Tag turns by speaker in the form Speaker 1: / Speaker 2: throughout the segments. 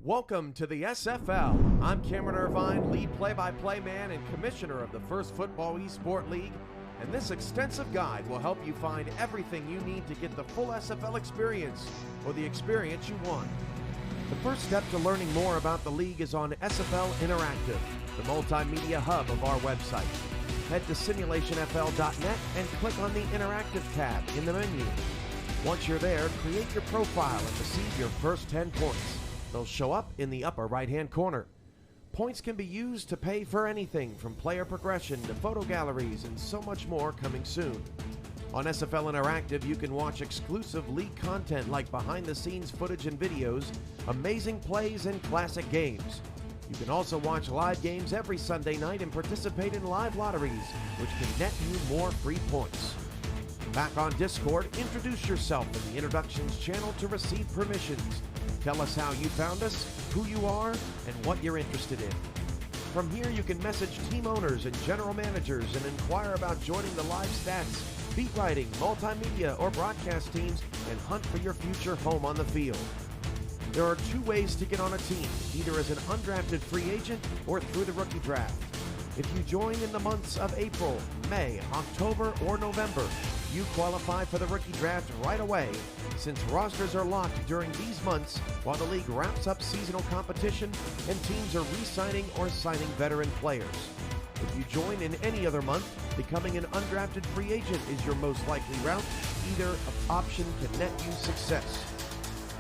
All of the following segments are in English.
Speaker 1: Welcome to the SFL. I'm Cameron Irvine, lead play-by-play man and commissioner of the First Football eSport League, and this extensive guide will help you find everything you need to get the full SFL experience, or the experience you want. The first step to learning more about the league is on SFL Interactive, the multimedia hub of our website. Head to simulationfl.net and click on the Interactive tab in the menu. Once you're there, create your profile and receive your first 10 points. They'll show up in the upper right-hand corner. Points can be used to pay for anything from player progression to photo galleries and so much more coming soon. On SFL Interactive, you can watch exclusive league content like behind-the-scenes footage and videos, amazing plays, and classic games. You can also watch live games every Sunday night and participate in live lotteries, which can net you more free points. Back on Discord, introduce yourself in the Introductions channel to receive permissions. Tell us how you found us, who you are, and what you're interested in. From here, you can message team owners and general managers and inquire about joining the live stats, beat writing, multimedia, or broadcast teams and hunt for your future home on the field. There are two ways to get on a team, either as an undrafted free agent or through the rookie draft. If you join in the months of April, May, October, or November, you qualify for the rookie draft right away, since rosters are locked during these months while the league wraps up seasonal competition and teams are re-signing or signing veteran players. If you join in any other month, becoming an undrafted free agent is your most likely route. Either option can net you success.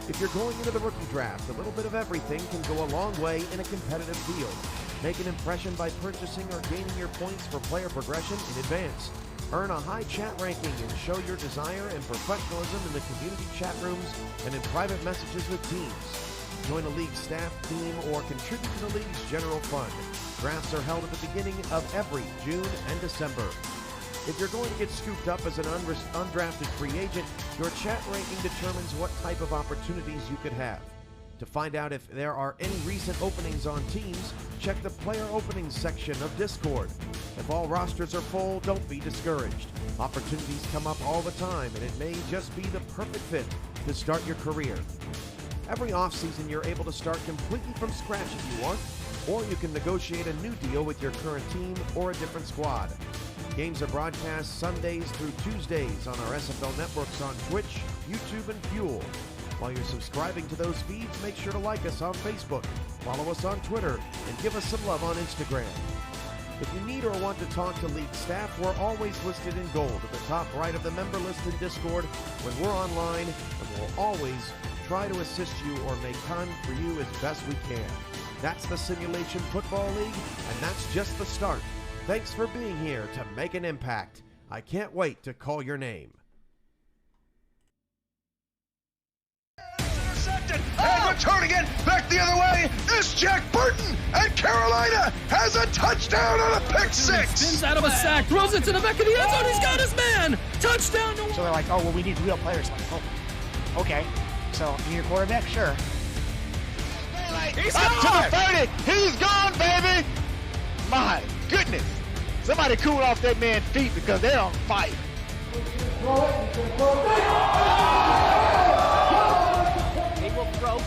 Speaker 1: If you're going into the rookie draft, a little bit of everything can go a long way in a competitive field. Make an impression by purchasing or gaining your points for player progression in advance. Earn a high chat ranking and show your desire and professionalism in the community chat rooms and in private messages with teams. Join a league staff, team, or contribute to the league's general fund. Drafts are held at the beginning of every June and December. If you're going to get scooped up as an undrafted free agent, your chat ranking determines what type of opportunities you could have. To find out if there are any recent openings on teams, check the player openings section of Discord. If all rosters are full, don't be discouraged. Opportunities come up all the time, and it may just be the perfect fit to start your career. Every offseason, you're able to start completely from scratch if you want, or you can negotiate a new deal with your current team or a different squad. Games are broadcast Sundays through Tuesdays on our SFL networks on Twitch, YouTube, and Fuel. While you're subscribing to those feeds, make sure to like us on Facebook, follow us on Twitter, and give us some love on Instagram. If you need or want to talk to league staff, we're always listed in gold at the top right of the member list in Discord when we're online, and we'll always try to assist you or make time for you as best we can. That's the Simulation Football League, and that's just the start. Thanks for being here to make an impact. I can't wait to call your name.
Speaker 2: And return again, back the other way, is Jack Burton, and Carolina has a touchdown on a pick six.
Speaker 3: Spins out of a sack, throws it to the back of the end zone, he's got his man! Touchdown!
Speaker 4: So they're like, oh, well, we need real players. Like, oh, okay. So, you need a quarterback? Sure.
Speaker 2: He's up to the 30, he's gone, baby! My goodness. Somebody cool off that man's feet because they're on fire.
Speaker 5: Throw.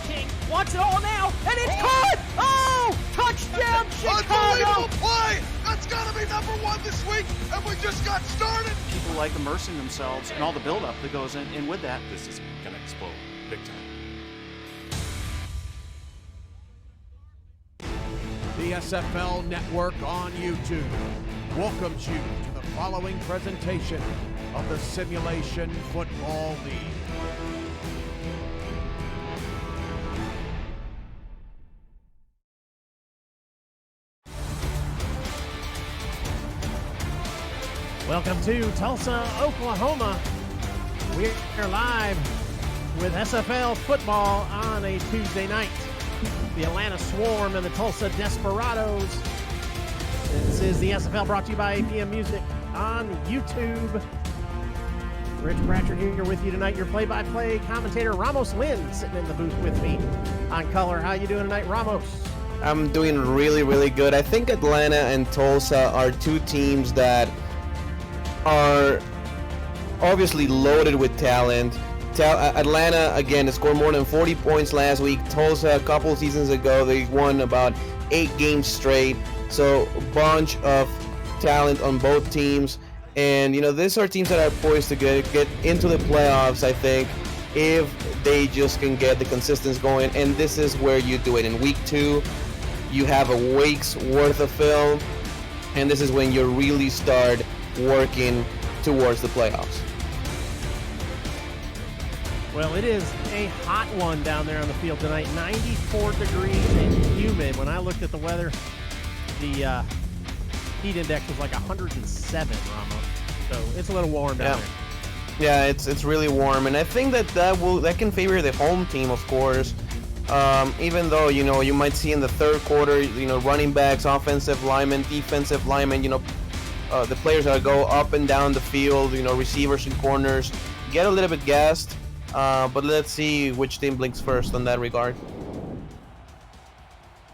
Speaker 5: King wants it all now, and it's caught! Oh! Touchdown, Chicago!
Speaker 2: Unbelievable play! That's got to be number one this week, and we just got started!
Speaker 6: People like immersing themselves and all the buildup that goes in, and with that, this is going to explode big time.
Speaker 1: The SFL Network on YouTube welcomes you to the following presentation of the Simulation Football League.
Speaker 7: Welcome to Tulsa, Oklahoma. We're live with SFL football on a Tuesday night. The Atlanta Swarm and the Tulsa Desperados. This is the SFL brought to you by APM Music on YouTube. Rich Pratchett here with you tonight. Your play-by-play commentator, Ramos Lynn, sitting in the booth with me on color. How you doing tonight, Ramos?
Speaker 8: I'm doing really, really good. I think Atlanta and Tulsa are two teams that are obviously loaded with talent. Atlanta, again, scored more than 40 points last week. Tulsa, a couple seasons ago, they won about 8 games straight. So, a bunch of talent on both teams. And, these are teams that are poised to get into the playoffs, I think, if they just can get the consistency going. And this is where you do it. In week 2, you have a week's worth of film. And this is when you really start working towards the playoffs.
Speaker 7: Well, it is a hot one down there on the field tonight. 94 degrees and humid. When I looked at the weather, the heat index was like 107, Ramos. So it's a little warm down there.
Speaker 8: Yeah, it's really warm, and I think that can favor the home team, of course. Even though you might see in the third quarter, running backs, offensive linemen, defensive linemen, the players that go up and down the field, receivers and corners, get a little bit gassed. But let's see which team blinks first on that regard.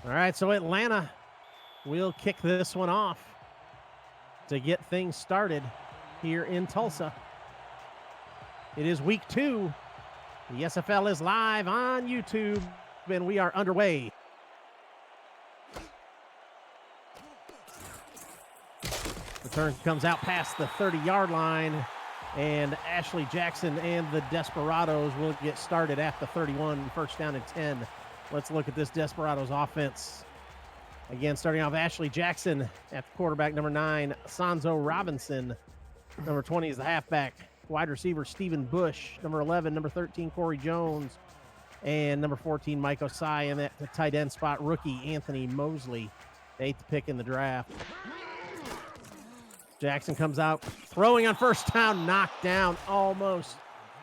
Speaker 7: All right, so Atlanta will kick this one off to get things started here in Tulsa. It is week 2. The SFL is live on YouTube, and we are underway. Return comes out past the 30-yard line. And Ashley Jackson and the Desperados will get started at the 31, first down and 10. Let's look at this Desperados offense. Again, starting off Ashley Jackson at the quarterback, number 9, Sanzo Robinson. Number 20 is the halfback. Wide receiver, Stephen Bush. Number 11, number 13, Corey Jones. And number 14, Mike Osai. And at the tight end spot, rookie Anthony Mosley, the 8th pick in the draft. Jackson comes out, throwing on first down, knocked down, almost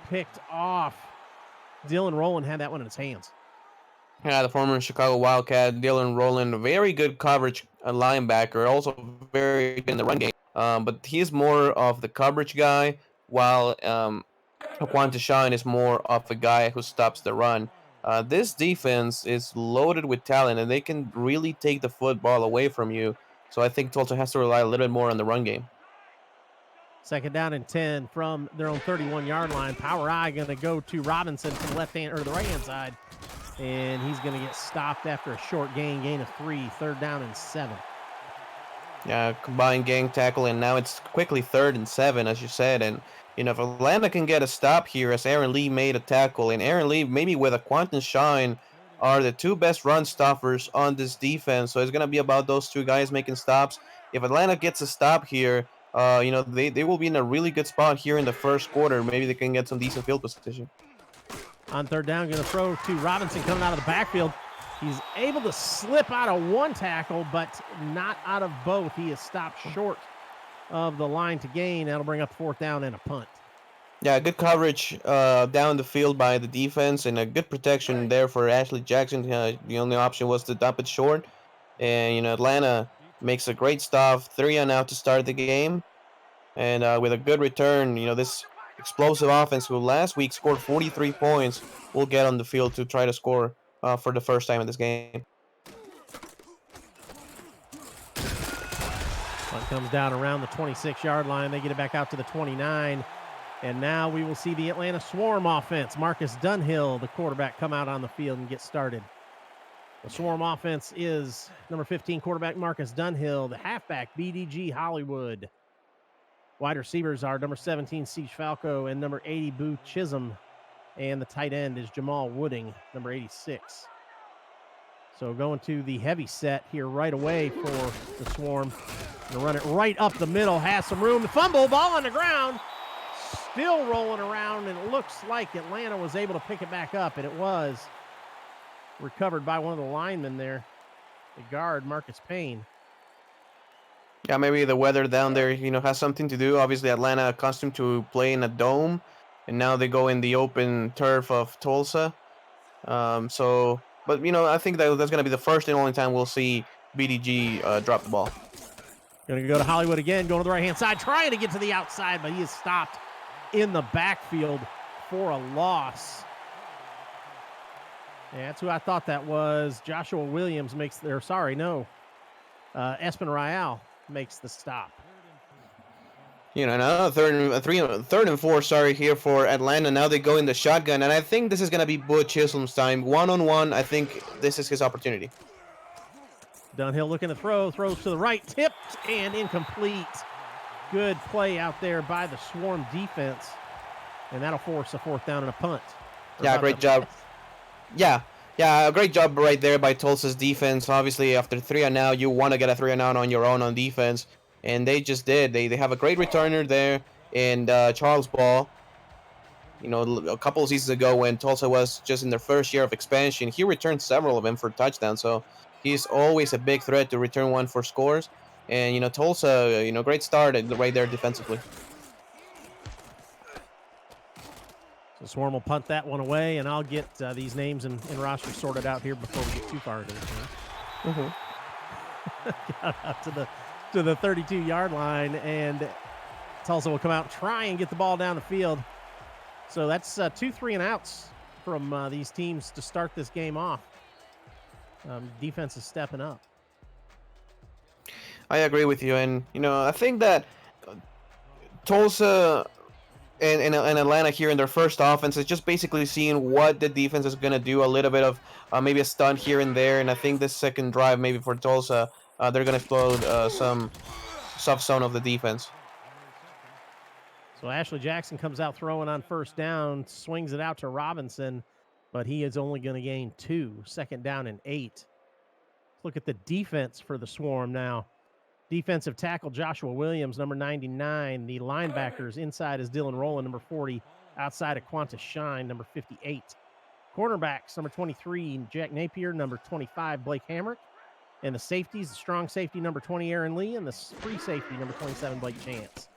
Speaker 7: picked off. Dylan Rowland had that one in his hands.
Speaker 8: Yeah, the former Chicago Wildcat, Dylan Rowland, very good coverage linebacker, also very good in the run game. But he's more of the coverage guy, while Quanta Shine is more of a guy who stops the run. This defense is loaded with talent, and they can really take the football away from you. So I think Tulsa has to rely a little bit more on the run game.
Speaker 7: Second down and 10 from their own 31-yard line. Power I going to go to Robinson from the right-hand side. And he's going to get stopped after a short gain of 3, third down and 7.
Speaker 8: Yeah, combined gang tackle, and now it's quickly 3rd and 7, as you said. And, if Atlanta can get a stop here, as Aaron Lee made a tackle, and Aaron Lee, maybe with a Quantum Shine, are the 2 best run stoppers on this defense. So it's going to be about those 2 guys making stops. If Atlanta gets a stop here, they will be in a really good spot here in the first quarter. Maybe they can get some decent field position.
Speaker 7: On third down, going to throw to Robinson coming out of the backfield. He's able to slip out of one tackle, but not out of both. He is stopped short of the line to gain. That'll bring up 4th down and a punt.
Speaker 8: Yeah, good coverage down the field by the defense, and a good protection there for Ashley Jackson. The only option was to dump it short. And, Atlanta makes a great stop, 3 and out to start the game. And with a good return, this explosive offense who last week scored 43 points will get on the field to try to score for the first time in this game.
Speaker 7: Punt comes down around the 26-yard line. They get it back out to the 29. And now we will see the Atlanta Swarm offense. Marcus Dunhill, the quarterback, come out on the field and get started. The Swarm offense is number 15 quarterback Marcus Dunhill, the halfback BDG Hollywood. Wide receivers are number 17 Siege Falco and number 80 Boo Chisholm. And the tight end is Jamal Wooding, number 86. So going to the heavy set here right away for the Swarm. Gonna run it right up the middle, has some room. The fumble, ball on the ground. Still rolling around, and it looks like Atlanta was able to pick it back up, and it was recovered by one of the linemen there, the guard, Marcus Payne.
Speaker 8: Yeah, maybe the weather down there, has something to do. Obviously, Atlanta accustomed to play in a dome, and now they go in the open turf of Tulsa. But I think that's going to be the first and only time we'll see BDG drop the ball.
Speaker 7: Going to go to Hollywood again, going to the right-hand side, trying to get to the outside, but he is stopped in the backfield for a loss. Yeah, that's who I thought that was. Joshua Williams Espen Rial makes the stop.
Speaker 8: Another third and four, sorry, here for Atlanta. Now they go in the shotgun, and I think this is going to be Butch Chisholm's time. One-on-one, I think this is his opportunity.
Speaker 7: Dunhill looking to throw, throws to the right, tipped and incomplete. Good play out there by the Swarm defense, and that'll force a 4th down and a punt.
Speaker 8: Yeah, great job. Yeah, a great job right there by Tulsa's defense. Obviously, after 3-and-out, you want to get a 3-and-out on your own on defense, and they just did. They have a great returner there in Charles Ball. A couple of seasons ago when Tulsa was just in their first year of expansion, he returned several of them for touchdowns. So he's always a big threat to return one for scores. And, Tulsa, great start right there defensively.
Speaker 7: So Swarm will punt that one away, and I'll get these names and rosters sorted out here before we get too far into this one. Got out to the 32-yard line, and Tulsa will come out and try and get the ball down the field. So that's 2 3-and-outs from these teams to start this game off. Defense is stepping up.
Speaker 8: I agree with you, and I think that Tulsa and Atlanta here in their first offense is just basically seeing what the defense is going to do, a little bit of maybe a stunt here and there, and I think this second drive maybe for Tulsa, they're going to explode some soft zone of the defense.
Speaker 7: So Ashley Jackson comes out throwing on 1st down, swings it out to Robinson, but he is only going to gain 2, 2nd down and 8. Let's look at the defense for the Swarm now. Defensive tackle Joshua Williams, number 99. The linebackers inside is Dylan Rowland, number 40. Outside of Qantas Shine, number 58. Cornerbacks, number 23, Jack Napier, number 25, Blake Hamrick. And the safeties, the strong safety, number 20, Aaron Lee. And the free safety, number 27, Blake Chance.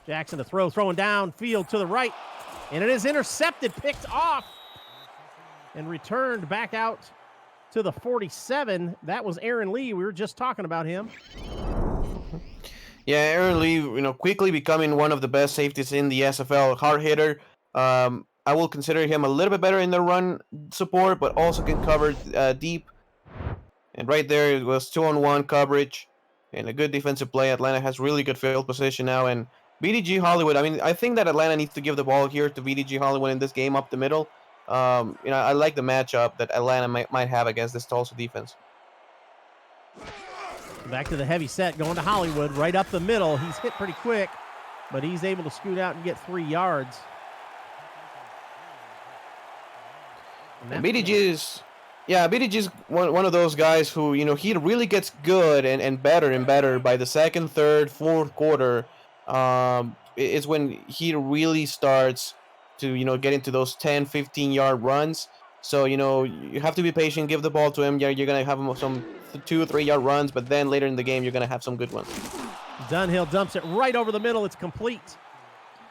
Speaker 7: Jackson to throw, throwing downfield to the right. And it is intercepted, picked off, and returned back out to the 47. That was Aaron Lee. We were just talking about him.
Speaker 8: Yeah, Aaron Lee, quickly becoming one of the best safeties in the SFL. Hard hitter. I will consider him a little bit better in the run support, but also can cover deep. And right there, it was 2-on-1 coverage and a good defensive play. Atlanta has really good field position now. And BDG Hollywood, I think that Atlanta needs to give the ball here to BDG Hollywood in this game up the middle. I like the matchup that Atlanta might have against this Tulsa defense.
Speaker 7: Back to the heavy set, going to Hollywood, right up the middle. He's hit pretty quick, but he's able to scoot out and get 3 yards.
Speaker 8: BDG is one of those guys who, he really gets good and better by the 2nd, 3rd, 4th quarter. Is when he really starts to, get into those 10, 15-yard runs. So, you have to be patient, give the ball to him. You're going to have him some 2 or 3-yard runs, but then later in the game, you're going to have some good ones.
Speaker 7: Dunhill dumps it right over the middle. It's complete.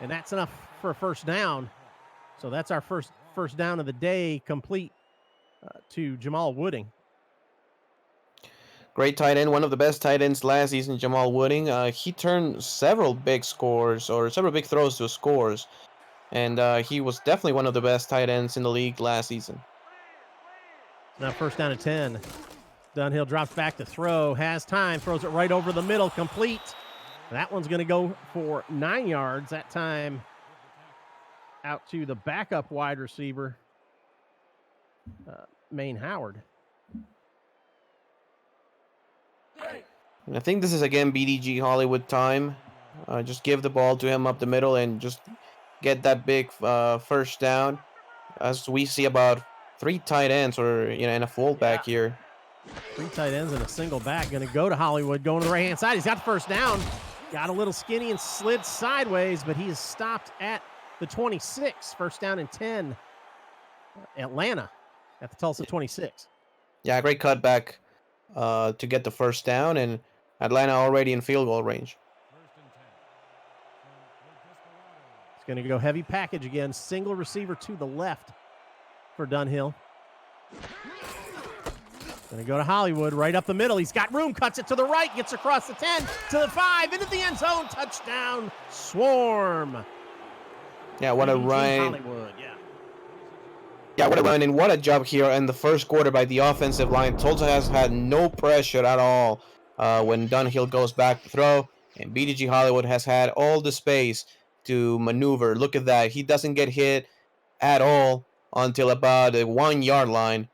Speaker 7: And that's enough for a 1st down. So that's our first down of the day, complete to Jamal Wooding.
Speaker 8: Great tight end, one of the best tight ends last season, Jamal Wooding. He turned several big throws to scores. And he was definitely one of the best tight ends in the league last season.
Speaker 7: Now 1st down and 10. Dunhill drops back to throw, has time, throws it right over the middle, complete. That one's going to go for 9 yards. That time out to the backup wide receiver, Maine Howard.
Speaker 8: I think this is, again, BDG Hollywood time. Just give the ball to him up the middle and just get that big 1st down. As we see about 3 tight ends and a fullback here.
Speaker 7: 3 tight ends and a single back. Going to go to Hollywood, going to the right-hand side. He's got the 1st down. Got a little skinny and slid sideways, but he is stopped at the 26. 1st down and 10. Atlanta at the Tulsa 26.
Speaker 8: Yeah, great cutback to get the 1st down, and Atlanta already in field goal range.
Speaker 7: It's going to go heavy package again. Single receiver to the left for Dunhill. Going to go to Hollywood, right up the middle. He's got room, cuts it to the right, gets across the 10, to the 5, into the end zone. Touchdown, Swarm.
Speaker 8: Yeah, what a run.
Speaker 7: Hollywood,
Speaker 8: Yeah, what a run, and what a job here in the 1st quarter by the offensive line. Tulsa has had no pressure at all when Dunhill goes back to throw. And BDG Hollywood has had all the space to maneuver. Look at that. He doesn't get hit at all until about the 1 yard line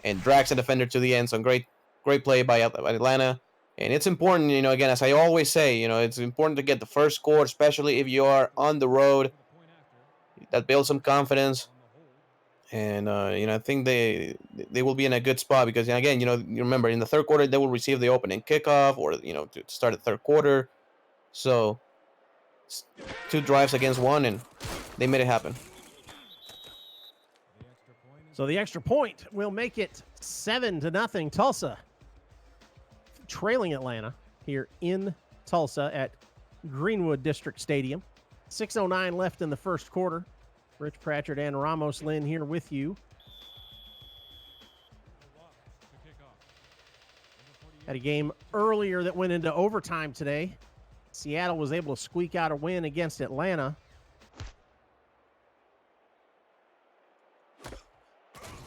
Speaker 8: and drags the defender to the end zone. Great play by Atlanta. And it's important, again, as I always say, it's important to get the first score, especially if you are on the road. That builds some confidence. And, I think they will be in a good spot because, again, you remember in the third quarter, they will receive the opening kickoff or, to start the third quarter. So 2 drives against 1, and they made it happen.
Speaker 7: So the extra point will make it 7-0 Tulsa, trailing Atlanta here in Tulsa at Greenwood District Stadium. 6:09 left in the first quarter. Rich Pratchard and Ramos Lynn here with you. Had a game earlier that went into overtime today. Seattle was able to squeak out a win against Atlanta.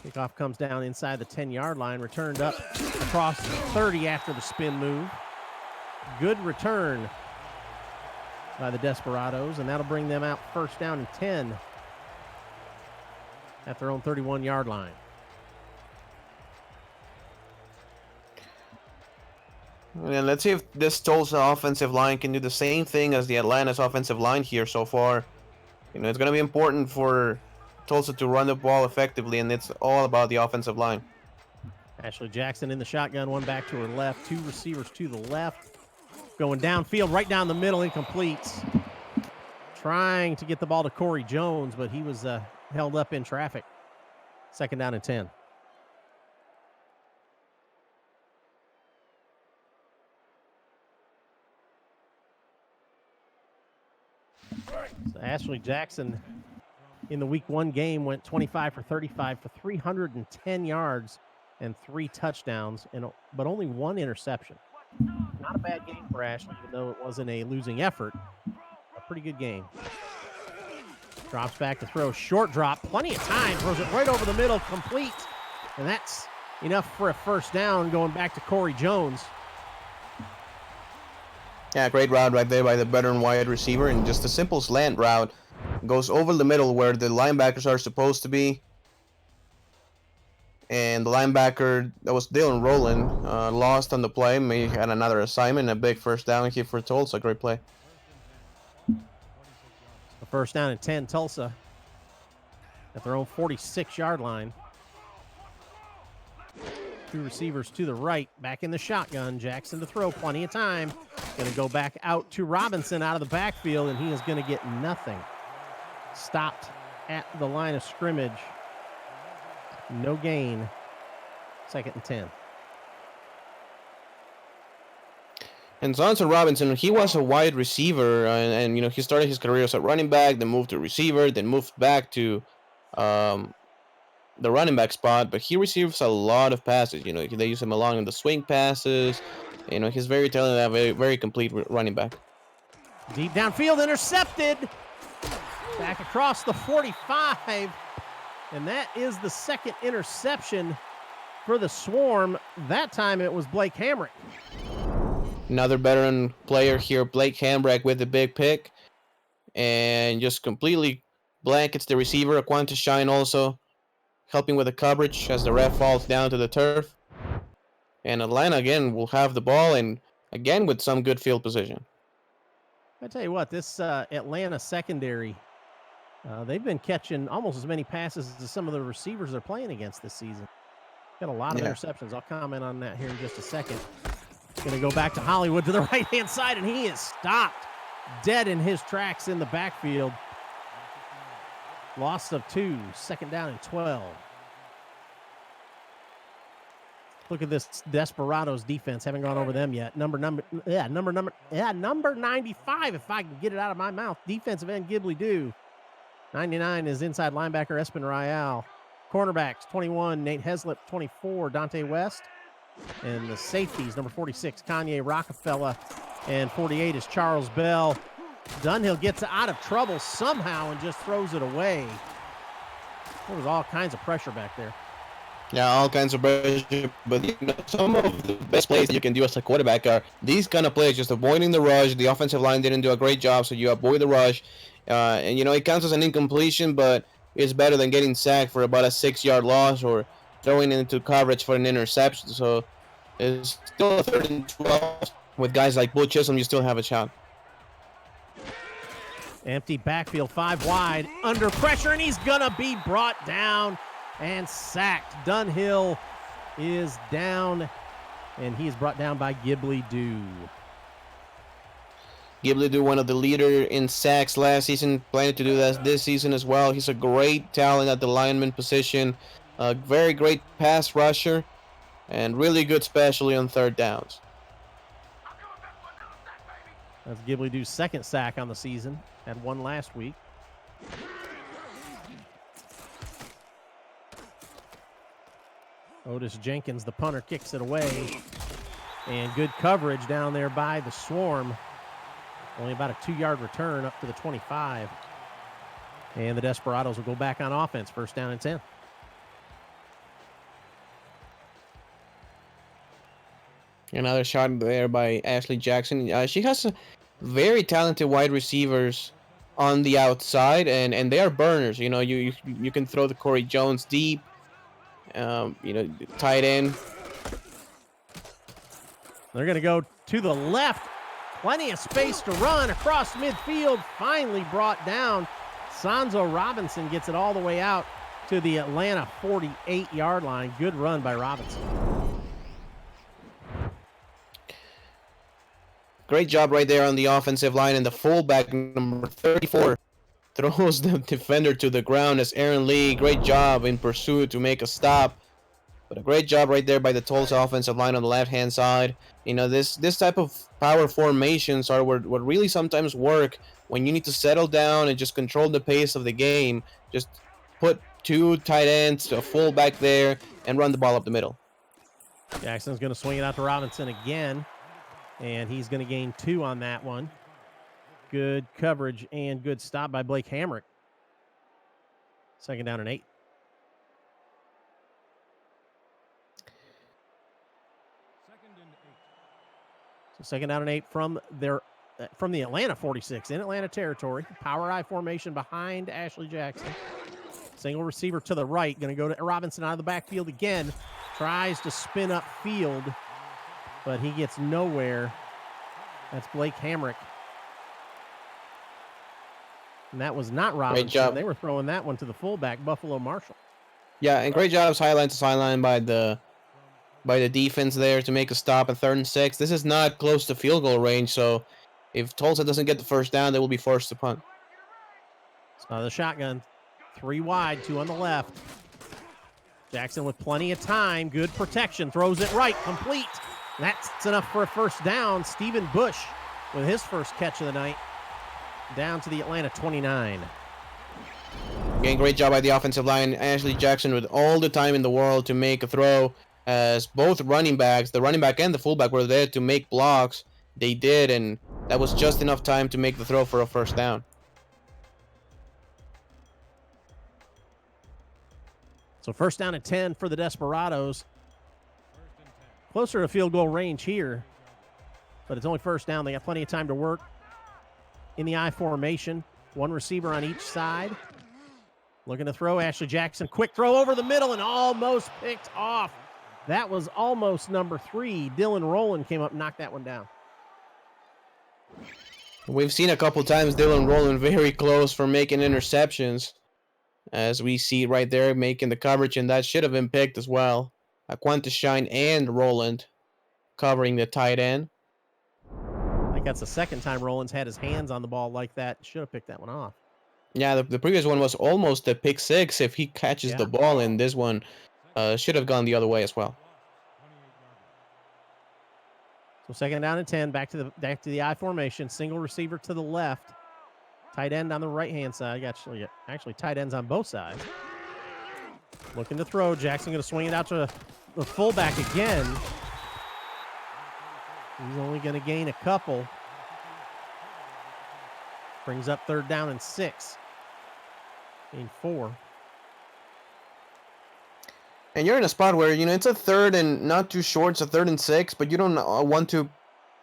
Speaker 7: Kickoff comes down inside the 10-yard line, returned up across 30 after the spin move. Good return by the Desperados, and that'll bring them out first down and 10 at their own 31-yard line.
Speaker 8: And let's see if this Tulsa offensive line can do the same thing as the Atlanta's offensive line here so far. It's going to be important for Tulsa to run the ball effectively, and it's all about the offensive line.
Speaker 7: Ashley Jackson in the shotgun, one back to her left, 2 receivers to the left. Going downfield, right down the middle, incomplete. Trying to get the ball to Corey Jones, but he was held up in traffic. 2nd down and 10. So Ashley Jackson in the week 1 game went 25 for 35 for 310 yards and 3 touchdowns, but only 1 interception. Not a bad game for Ashley, even though it wasn't a losing effort. A pretty good game. Drops back to throw, short drop, plenty of time, throws it right over the middle, complete. And that's enough for a first down, going back to Corey Jones.
Speaker 8: Yeah, great route right there by the veteran wide receiver, and just a simple slant route. Goes over the middle where the linebackers are supposed to be. And the linebacker, that was Dylan Rowland, lost on the play. He had another assignment, a big first down here for Tulsa. Great play.
Speaker 7: A first down and 10, Tulsa at their own 46-yard line. 2 receivers to the right, back in the shotgun. Jackson to throw, plenty of time. Going to go back out to Robinson out of the backfield, and he is going to get nothing. Stopped at the line of scrimmage. No gain. 2nd and 10.
Speaker 8: And Johnson Robinson, he was a wide receiver, and he started his career as a running back, then moved to receiver, then moved back to the running back spot. But he receives a lot of passes. They use him along in the swing passes. He's very talented, a very, very complete running back.
Speaker 7: Deep downfield, intercepted. Back across the 45. And that is the 2nd interception for the Swarm. That time it was Blake Hamrick.
Speaker 8: Another veteran player here, Blake Hamrick, with the big pick. And just completely blankets the receiver. Aquanta Shine also helping with the coverage as the ref falls down to the turf. And Atlanta, again, will have the ball, and again with some good field position.
Speaker 7: I tell you what, this Atlanta secondary, they've been catching almost as many passes as some of the receivers they're playing against this season. Got a lot of interceptions. I'll comment on that here in just a second. Going to go back to Hollywood to the right-hand side, and he is stopped dead in his tracks in the backfield. Loss of 2, 2nd down and 12. Look at this Desperados defense. Haven't gone over them yet. Number 95, if I can get it out of my mouth. Defensive end Ghibli Do. 99 is inside linebacker Espen Royale. Cornerbacks, 21, Nate Heslip, 24, Dante West. And the safeties, number 46, Kanye Rockefeller. And 48 is Charles Bell. Dunhill gets out of trouble somehow and just throws it away. There was all kinds of pressure back there.
Speaker 8: Yeah, all kinds of pressure, but some of the best plays that you can do as a quarterback are these kind of plays, just avoiding the rush. The offensive line didn't do a great job, so you avoid the rush, and it counts as an incompletion, but it's better than getting sacked for about a 6-yard loss or throwing into coverage for an interception. So it's still a 3rd and 12 with guys like Bull Chisholm. You still have a shot.
Speaker 7: Empty backfield, 5 wide, under pressure, and he's going to be brought down and sacked. Dunhill is down, and he is brought down by Ghibli Dew.
Speaker 8: Ghibli Dew, one of the leader in sacks last season, planning to do that this season as well. He's a great talent at the lineman position, a very great pass rusher, and really good especially on 3rd downs.
Speaker 7: That's Ghibli Dew's 2nd sack on the season. Had 1 last week. Otis Jenkins, the punter, kicks it away. And good coverage down there by the Swarm. Only about a 2-yard return up to the 25. And the Desperados will go back on offense. 1st down and 10.
Speaker 8: Another shot there by Ashley Jackson. She has very talented wide receivers on the outside, and they are burners. You can throw the Corey Jones deep. Tight end.
Speaker 7: They're going to go to the left. Plenty of space to run across midfield. Finally brought down. Sanzo Robinson gets it all the way out to the Atlanta 48-yard line. Good run by Robinson.
Speaker 8: Great job right there on the offensive line, and the fullback, number 34, throws the defender to the ground as Aaron Lee. Great job in pursuit to make a stop. But a great job right there by the Tulsa offensive line on the left-hand side. This type of power formations are what really sometimes work when you need to settle down and just control the pace of the game. Just put 2 tight ends, a fullback there, and run the ball up the middle.
Speaker 7: Jackson's going to swing it out to Robinson again. And he's going to gain 2 on that one. Good coverage and good stop by Blake Hamrick. 2nd down and 8. So 2nd down and 8 from the Atlanta 46 in Atlanta territory. Power I formation behind Ashley Jackson. Single receiver to the right. Going to go to Robinson out of the backfield again. Tries to spin up field, but he gets nowhere. That's Blake Hamrick. And that was not Robinson.
Speaker 8: Great job.
Speaker 7: They were throwing that one to the fullback, Buffalo Marshall.
Speaker 8: Yeah, and great job sideline to sideline by the defense there to make a stop at 3rd and 6. This is not close to field goal range, so if Tulsa doesn't get the 1st down, they will be forced to punt.
Speaker 7: So the shotgun, 3 wide, 2 on the left. Jackson with plenty of time, good protection, throws it right, complete. That's enough for a 1st down. Stephen Bush with his 1st catch of the night. Down to the Atlanta 29.
Speaker 8: Again, great job by the offensive line. Ashley Jackson with all the time in the world to make a throw, as both running backs, the running back and the fullback, were there to make blocks. They did, and that was just enough time to make the throw for a 1st down.
Speaker 7: So 1st down and 10 for the Desperados. Closer to field goal range here, but it's only 1st down. They got plenty of time to work in the I formation. 1 receiver on each side. Looking to throw. Ashley Jackson, quick throw over the middle and almost picked off. That was almost number 3. Dylan Rowland came up and knocked that one down.
Speaker 8: We've seen a couple times Dylan Rowland very close for making interceptions, as we see right there making the coverage, and that should have been picked as well. Aquanta Shine and Rowland covering the tight end.
Speaker 7: I think that's the 2nd time Rowland's had his hands on the ball like that. Should have picked that one off.
Speaker 8: Yeah, the previous one was almost a pick 6 if he catches the ball, and this one should have gone the other way as well.
Speaker 7: So 2nd down and 10, back to the I formation. Single receiver to the left. Tight end on the right-hand side. Actually tight ends on both sides. Looking to throw. Jackson going to swing it out to the fullback again. He's only going to gain a couple. Brings up 3rd down and 6. Gain 4.
Speaker 8: And you're in a spot where, it's a third and not too short. It's a 3rd and 6, but you don't want to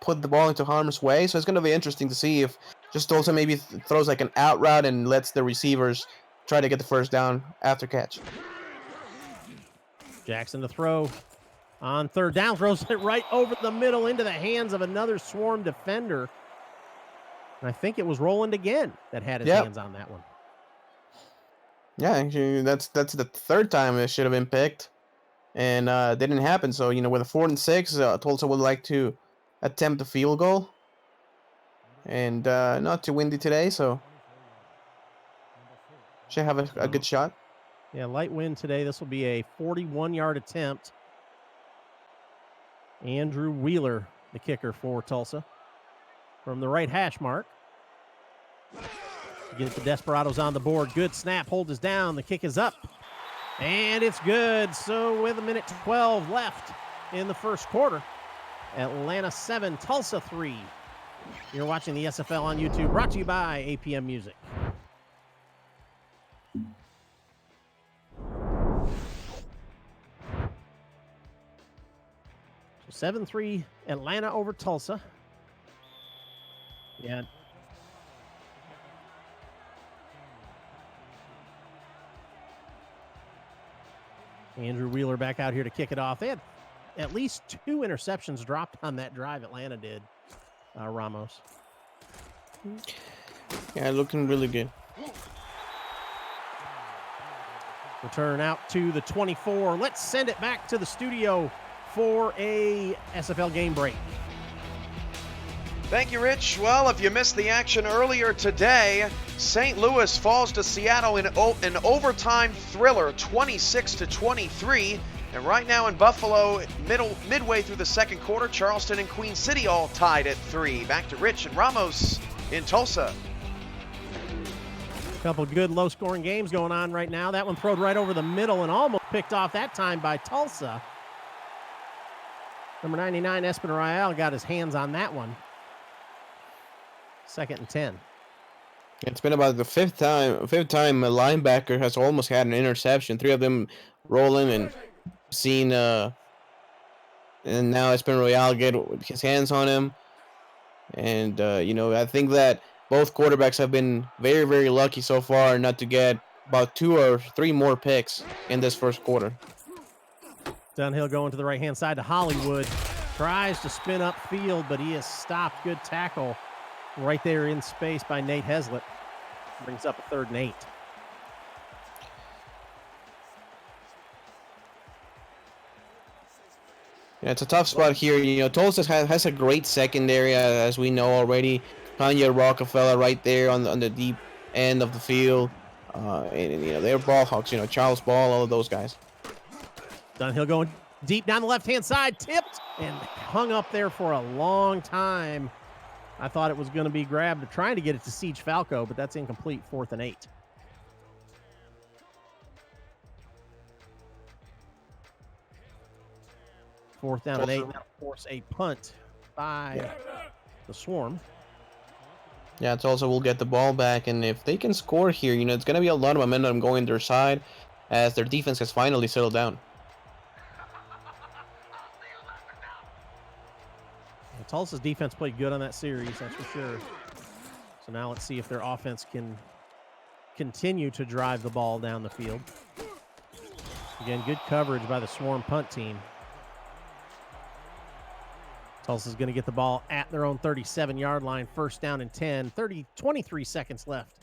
Speaker 8: put the ball into harm's way. So it's going to be interesting to see if just Tulsa maybe throws like an out route and lets the receivers try to get the first down after catch.
Speaker 7: Jackson to throw on 3rd down. Throws it right over the middle into the hands of another swarm defender. And I think it was Roland again that had his hands on that one.
Speaker 8: Yeah, actually, that's the 3rd time it should have been picked, and didn't happen. So with a 4th and 6, Tulsa would like to attempt a field goal, and not too windy today, so should have a good shot.
Speaker 7: Yeah, light wind today. This will be a 41-yard attempt. Andrew Wheeler, the kicker for Tulsa, from the right hash mark. Get the Desperados on the board. Good snap. Hold is down. The kick is up. And it's good. So with 1:12 left in the first quarter, Atlanta 7, Tulsa 3. You're watching the SFL on YouTube, brought to you by APM Music. So 7-3 Atlanta over Tulsa. Yeah. Andrew Wheeler back out here to kick it off. They had at least 2 interceptions dropped on that drive, Atlanta did, Ramos.
Speaker 8: Yeah, looking really good.
Speaker 7: Return out to the 24. Let's send it back to the studio for a SFL game break.
Speaker 1: Thank you, Rich. Well, if you missed the action earlier today, St. Louis falls to Seattle in an overtime thriller, 26-23. And right now in Buffalo, midway through the second quarter, Charleston and Queen City all tied at 3. Back to Rich and Ramos in Tulsa.
Speaker 7: A couple good low-scoring games going on right now. That one thrown right over the middle and almost picked off that time by Tulsa. Number 99, Espen Royale, got his hands on that one. 2nd and 10.
Speaker 8: It's been about the fifth time a linebacker has almost had an interception. 3 of them rolling and seen, and now Espen Royale get his hands on him. And, I think that both quarterbacks have been very, very lucky so far not to get about 2 or 3 more picks in this first quarter.
Speaker 7: Dunhill going to the right-hand side to Hollywood. Tries to spin upfield, but he is stopped. Good tackle right there in space by Nate Heslett. Brings up a 3rd and 8.
Speaker 8: Yeah, it's a tough spot here. Tulsa has a great secondary, as we know already. Kanye Rockefeller right there on the deep end of the field. And they're ball hawks, Charles Ball, all of those guys.
Speaker 7: Dunhill going deep down the left-hand side, tipped, and hung up there for a long time. I thought it was going to be grabbed, trying to get it to Siege Falco, but that's incomplete. 4th and 8. Fourth down and 8. Now force a punt by the Swarm.
Speaker 8: Yeah, Tulsa will get the ball back, and if they can score here, it's going to be a lot of momentum going their side as their defense has finally settled down.
Speaker 7: Tulsa's defense played good on that series, that's for sure. So now let's see if their offense can continue to drive the ball down the field. Again, good coverage by the Swarm punt team. Tulsa's going to get the ball at their own 37-yard line, 1st down and 10. 23 seconds left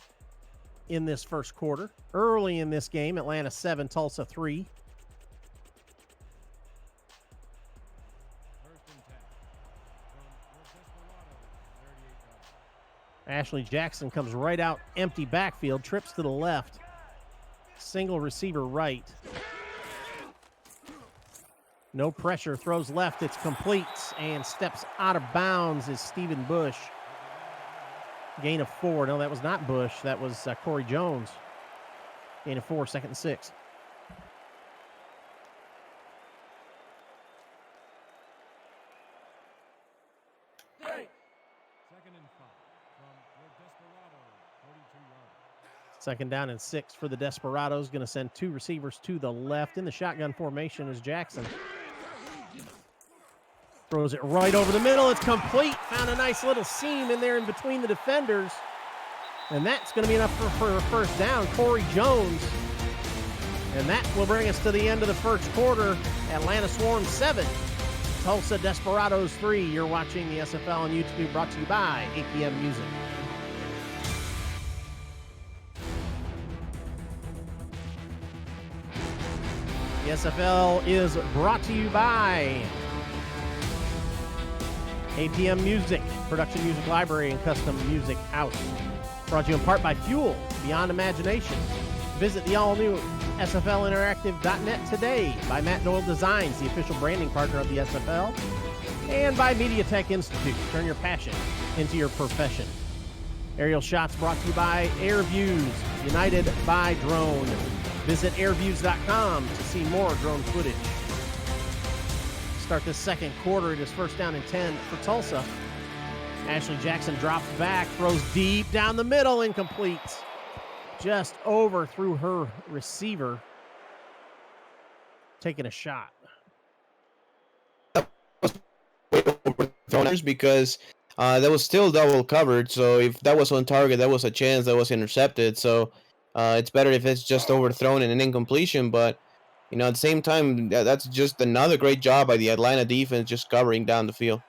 Speaker 7: in this first quarter. Early in this game, Atlanta 7, Tulsa 3. Ashley Jackson comes right out, empty backfield, trips to the left. Single receiver right. No pressure, throws left, it's complete, and steps out of bounds is Stephen Bush. Gain of 4. No, that was not Bush. That was Corey Jones. Gain of 4, 2nd and 6. Second down and 6 for the Desperados. Going to send 2 receivers to the left. In the shotgun formation is Jackson. Throws it right over the middle. It's complete. Found a nice little seam in there in between the defenders. And that's going to be enough for a first down. Corey Jones. And that will bring us to the end of the first quarter. Atlanta Swarm 7. Tulsa Desperados 3. You're watching the SFL on YouTube, brought to you by APM Music. The SFL is brought to you by APM Music, Production Music Library and Custom Music House. Brought to you in part by Fuel, Beyond Imagination. Visit the all-new SFLinteractive.net today. By Matt Doyle Designs, the official branding partner of the SFL. And by MediaTek Institute. Turn your passion into your profession. Aerial shots brought to you by AirViews, United by Drone. Visit airviews.com to see more drone footage. Start this second quarter. It is first down and 10 for Tulsa. Ashley Jackson drops back, throws deep down the middle, incomplete. Just overthrew her receiver. Taking a shot.
Speaker 8: Because that was still double covered, so if that was on target, that was a chance that was intercepted. So it's better if it's just overthrown and an incompletion, but at the same time, that's just another great job by the Atlanta defense just covering down the field.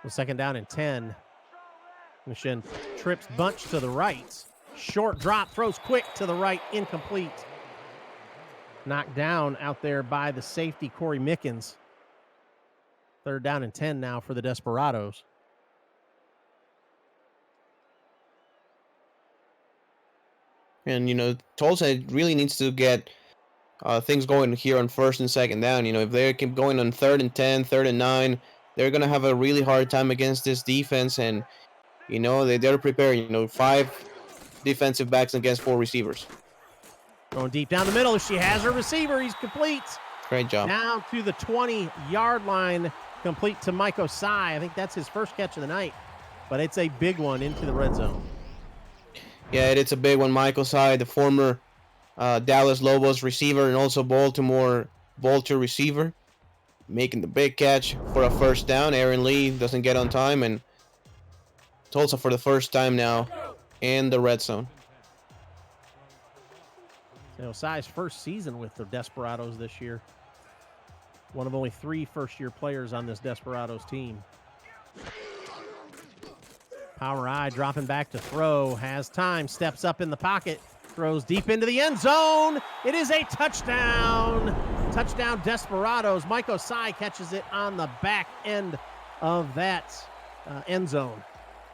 Speaker 7: The second down and 10. Mishin trips bunch to the right. Short drop, throws quick to the right, incomplete. Knocked down out there by the safety, Corey Mickens. Third down and 10 now for the Desperados.
Speaker 8: And, Tulsa really needs to get things going here on first and second down. If they keep going on 3rd and 10, 3rd and 9, they're going to have a really hard time against this defense. And, they're prepared, 5 defensive backs against 4 receivers.
Speaker 7: Going deep down the middle. She has her receiver. He's complete.
Speaker 8: Great job.
Speaker 7: Down to the 20-yard line, complete to Mike Osai. I think that's his first catch of the night, but it's a big one into the red zone.
Speaker 8: Yeah, it's a big one. Mike Osai, the former Dallas Lobos receiver and also Baltimore Vulture receiver, making the big catch for a first down. Aaron Lee doesn't get on time, and Tulsa for the first time now in the red zone.
Speaker 7: Osai's first season with the Desperados this year. One of only 3 first-year players on this Desperados team. Power I dropping back to throw. Has time. Steps up in the pocket. Throws deep into the end zone. It is a touchdown. Touchdown Desperados. Mike Osai catches it on the back end of that end zone.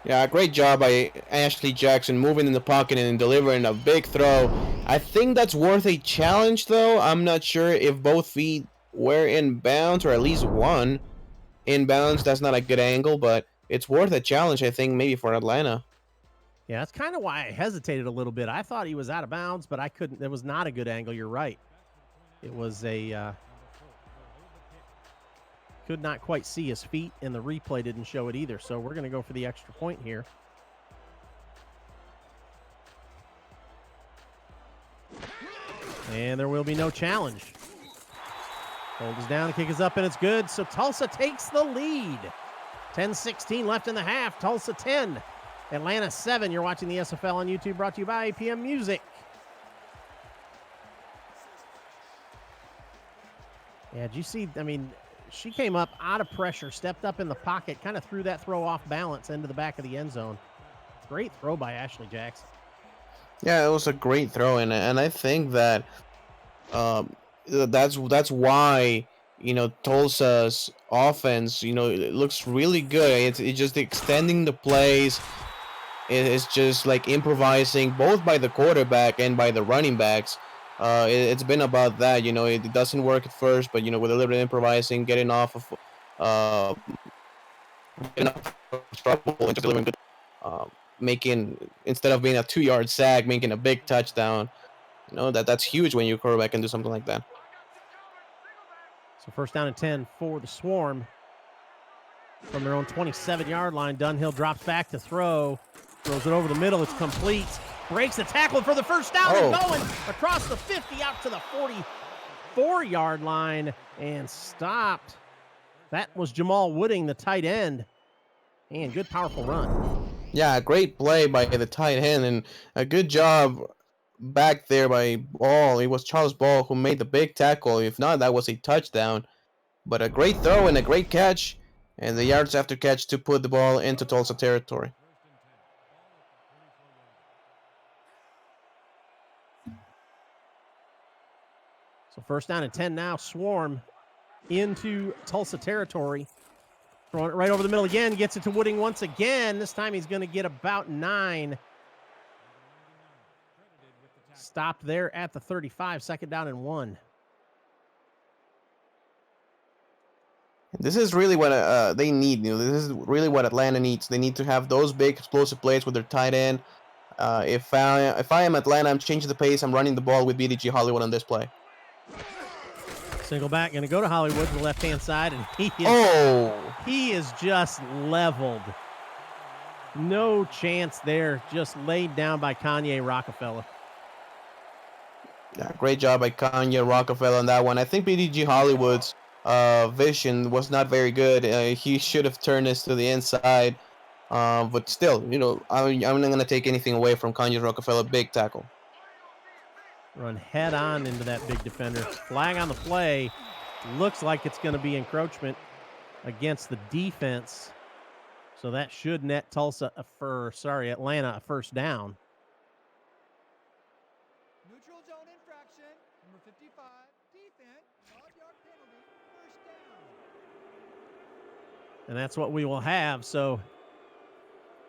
Speaker 8: Yeah, great job by Ashley Jackson moving in the pocket and delivering a big throw. I think that's worth a challenge, though. I'm not sure if both feet were in bounds, or at least one in bounds. That's not a good angle, but it's worth a challenge, I think, maybe for Atlanta.
Speaker 7: Yeah, that's kind of why I hesitated a little bit. I thought he was out of bounds, but I couldn't. It was not a good angle. You're right. It was a... could not quite see his feet, and the replay didn't show it either. So we're going to go for the extra point here. And there will be no challenge. Hold is down, kick is up, and it's good. So Tulsa takes the lead. 10:16 left in the half. Tulsa 10, Atlanta 7. You're watching the SFL on YouTube, brought to you by APM Music. Yeah, did you see? I mean, she came up out of pressure, stepped up in the pocket, kind of threw that throw off balance into the back of the end zone. Great throw by Ashley Jackson.
Speaker 8: Yeah, it was a great throw, and I think that that's why Tulsa's offense it looks really good. It's just extending the plays. It's just like improvising both by the quarterback and by the running backs. It's been about that. It doesn't work at first, but with a little bit of improvising, getting off of trouble and just delivering good, making, instead of being a 2-yard sack, making a big touchdown. That's huge when your quarterback can do something like that.
Speaker 7: So first down and 10 for the Swarm. from their own 27-yard line. Dunhill drops back to throw. Throws it over the middle. It's complete. Breaks the tackle for the first down and going across the 50 out to the 44-yard line and stopped. That was Jamal Wooding, the tight end. And good, powerful run.
Speaker 8: Yeah, great play by the tight end and a good job back there by Ball. It was Charles Ball who made the big tackle. If not, that was a touchdown. But a great throw and a great catch, and the yards after catch to put the ball into Tulsa territory.
Speaker 7: So first down and 10 now. Swarm into Tulsa territory. Throwing it right over the middle again. Gets it to Wooding once again. This time he's going to get about 9. Stopped there at the 35. Second down and 1.
Speaker 8: This is really what they need. This is really what Atlanta needs. They need to have those big explosive plays with their tight end. If I am Atlanta, I'm changing the pace. I'm running the ball with BDG Hollywood on this play.
Speaker 7: Single back, going to go to Hollywood to the left-hand side, and he is just leveled. No chance there. Just laid down by Kanye Rockefeller.
Speaker 8: Yeah, great job by Kanye Rockefeller on that one. I think BDG Hollywood's vision was not very good. He should have turned this to the inside. But still, I'm not going to take anything away from Kanye Rockefeller. Big tackle.
Speaker 7: Run head on into that big defender. Flag on the play. Looks like it's going to be encroachment against the defense. So that should net Atlanta a first down.
Speaker 9: Neutral zone infraction, number 55, defense, 5-yard penalty, first down.
Speaker 7: And that's what we will have. So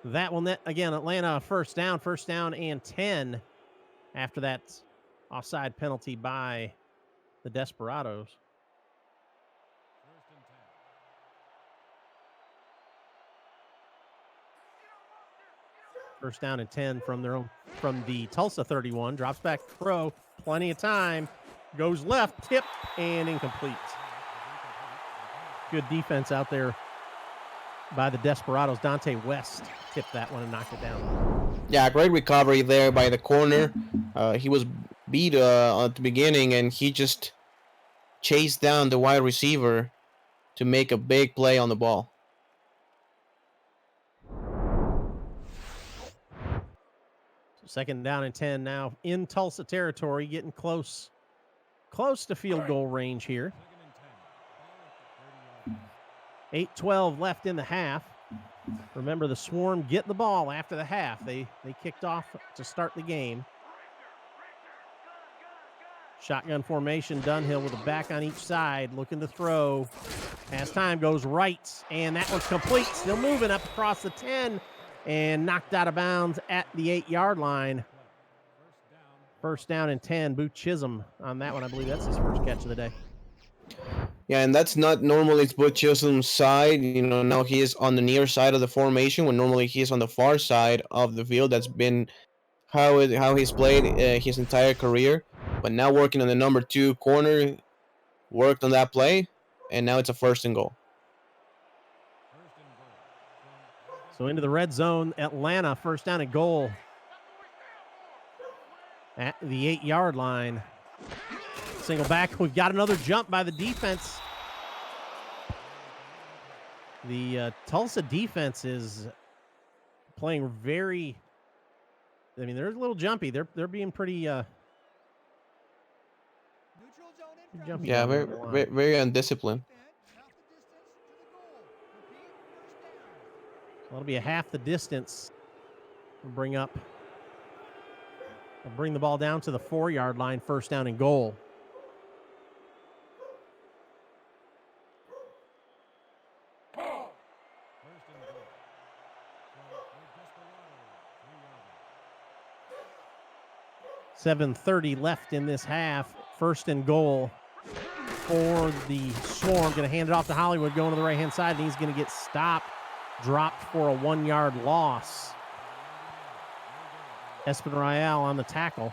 Speaker 7: that will net, again, Atlanta a first down and 10 after that offside penalty by the Desperados. First down and 10 from the Tulsa 31. Drops back to throw. Plenty of time. Goes left, tip, and incomplete. Good defense out there by the Desperados. Dante West tipped that one and knocked it down.
Speaker 8: Yeah, great recovery there by the corner. He was beat at the beginning, and he just chased down the wide receiver to make a big play on the ball.
Speaker 7: Second down and 10 now in Tulsa territory, getting close to field goal range here. 8:12 left in the half. Remember, the Swarm get the ball after the half. They kicked off to start the game. Shotgun formation, Dunhill with a back on each side, looking to throw. As time goes right, and that one's complete. Still moving up across the 10. And knocked out of bounds at the 8-yard line. First down and 10. Boo Chisholm on that one. I believe that's his first catch of the day.
Speaker 8: Yeah, and that's not normally Butch Chisholm's side. Now he is on the near side of the formation when normally he is on the far side of the field. That's been how he's played his entire career. But now working on the number 2 corner, worked on that play, and now it's a first and goal.
Speaker 7: So into the red zone, Atlanta, first down and goal at the 8-yard line. Single back. We've got another jump by the defense. The Tulsa defense is playing very. They're a little jumpy. They're being pretty. Jumpy.
Speaker 8: Yeah, very undisciplined.
Speaker 7: That'll be a half the distance. We'll bring the ball down to the 4-yard line, first down and goal. $7:30 left in this half. First and goal for the Swarm. Going to hand it off to Hollywood, going to the right-hand side, and he's going to get stopped. Dropped for a 1-yard loss. Espen Royale on the tackle.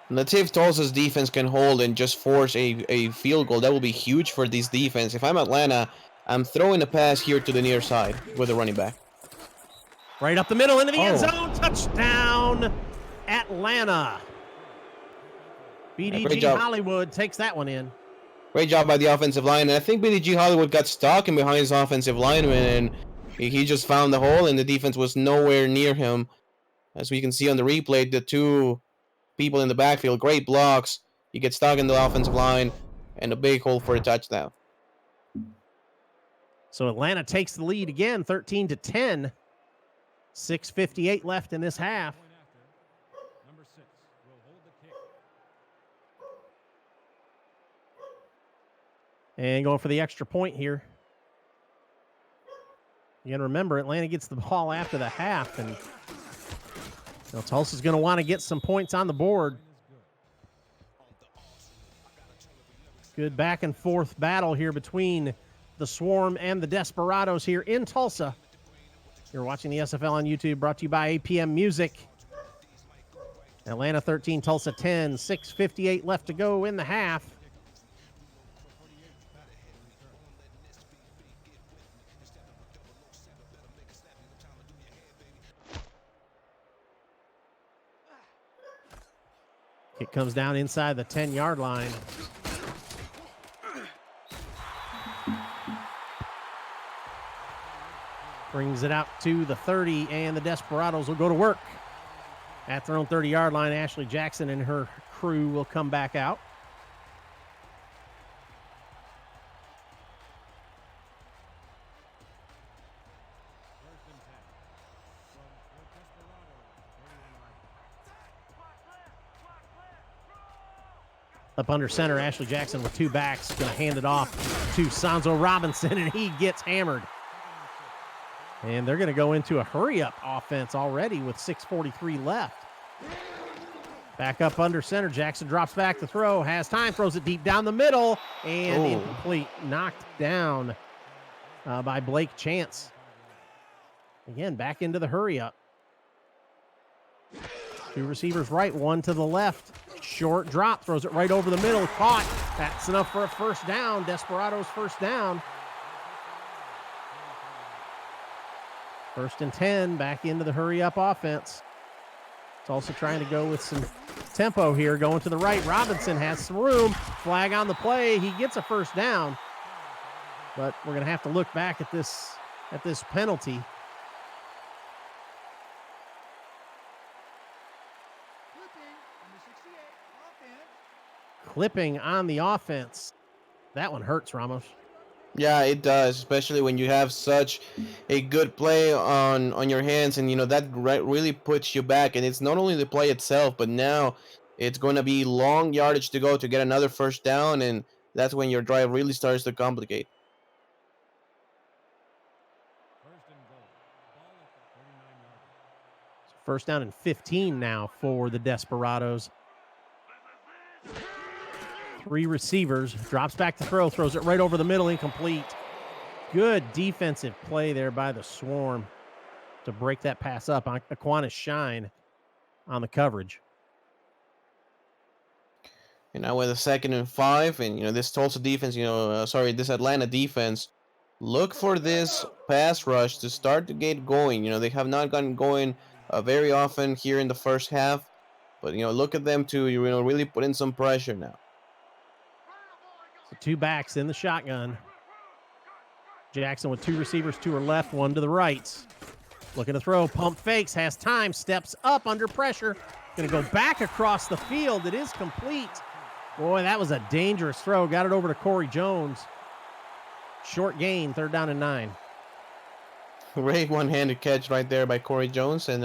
Speaker 8: Let's see if Tulsa's defense can hold and just force a field goal. That will be huge for this defense. If I'm Atlanta, I'm throwing a pass here to the near side with the running back.
Speaker 7: Right up the middle into the end
Speaker 8: Oh.
Speaker 7: zone. Touchdown, Atlanta.
Speaker 8: Great
Speaker 7: BDG
Speaker 8: job.
Speaker 7: Hollywood takes that one in.
Speaker 8: Great job by the offensive line. And I think BDG Hollywood got stuck in behind his offensive lineman, and he just found the hole, and the defense was nowhere near him. As we can see on the replay, the two people in the backfield, great blocks. He gets stuck in the offensive line, and a big hole for a touchdown.
Speaker 7: So Atlanta takes the lead again, 13-10. 6:58 left in this half.
Speaker 10: Number 6 will hold the kick.
Speaker 7: And going for the extra point here. Again, remember, Atlanta gets the ball after the half, and Tulsa's going to want to get some points on the board. Good back and forth battle here between the Swarm and the Desperados here in Tulsa. You're watching the SFL on YouTube, brought to you by APM Music. Atlanta 13, Tulsa 10, 6:58 left to go in the half. Kick comes down inside the 10-yard line. Brings it out to the 30, and the Desperados will go to work. At their own 30-yard line, Ashley Jackson and her crew will come back out. Up under center, Ashley Jackson with two backs, going to hand it off to Sanzo Robinson, and he gets hammered. And they're going to go into a hurry-up offense already with 6:43 left. Back up under center, Jackson drops back to throw, has time, throws it deep down the middle, and incomplete, knocked down by Blake Chance. Again, back into the hurry-up. Two receivers right, one to the left. Short drop, throws it right over the middle, caught. That's enough for a first down. Desperados first down. 1st and 10, back into the hurry-up offense. It's also trying to go with some tempo here, going to the right. Robinson has some room. Flag on the play. He gets a first down. But we're going to have to look back at this penalty. Clipping on the offense. That one hurts, Ramos.
Speaker 8: Yeah, it does, especially when you have such a good play on your hands, and that really puts you back. And it's not only the play itself, but now it's going to be long yardage to go to get another first down, and that's when your drive really starts to complicate.
Speaker 7: First down and 15 now for the Desperados. 3 receivers, drops back to throw, throws it right over the middle, incomplete. Good defensive play there by the Swarm to break that pass up. Aquinas Shine on the coverage.
Speaker 8: And now with a 2nd and 5, and this Tulsa defense, this Atlanta defense, look for this pass rush to start to get going. They have not gotten going very often here in the first half, but look at them to really put in some pressure now.
Speaker 7: So 2 backs in the shotgun. Jackson with 2 receivers, 2 are left, 1 to the right. Looking to throw, pump fakes, has time, steps up under pressure. Going to go back across the field. It is complete. Boy, that was a dangerous throw. Got it over to Corey Jones. Short gain, 3rd down and 9.
Speaker 8: Great one-handed catch right there by Corey Jones. And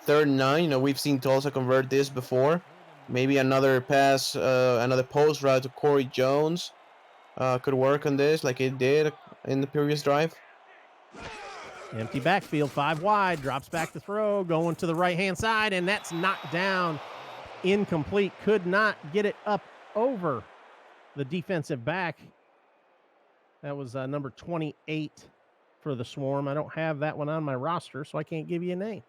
Speaker 8: 3rd and 9, we've seen Tulsa convert this before. Maybe another pass, another post route to Corey Jones could work on this like it did in the previous drive.
Speaker 7: Empty backfield, 5 wide, drops back to throw, going to the right-hand side, and that's knocked down. Incomplete, could not get it up over the defensive back. That was number 28 for the Swarm. I don't have that one on my roster, so I can't give you a name.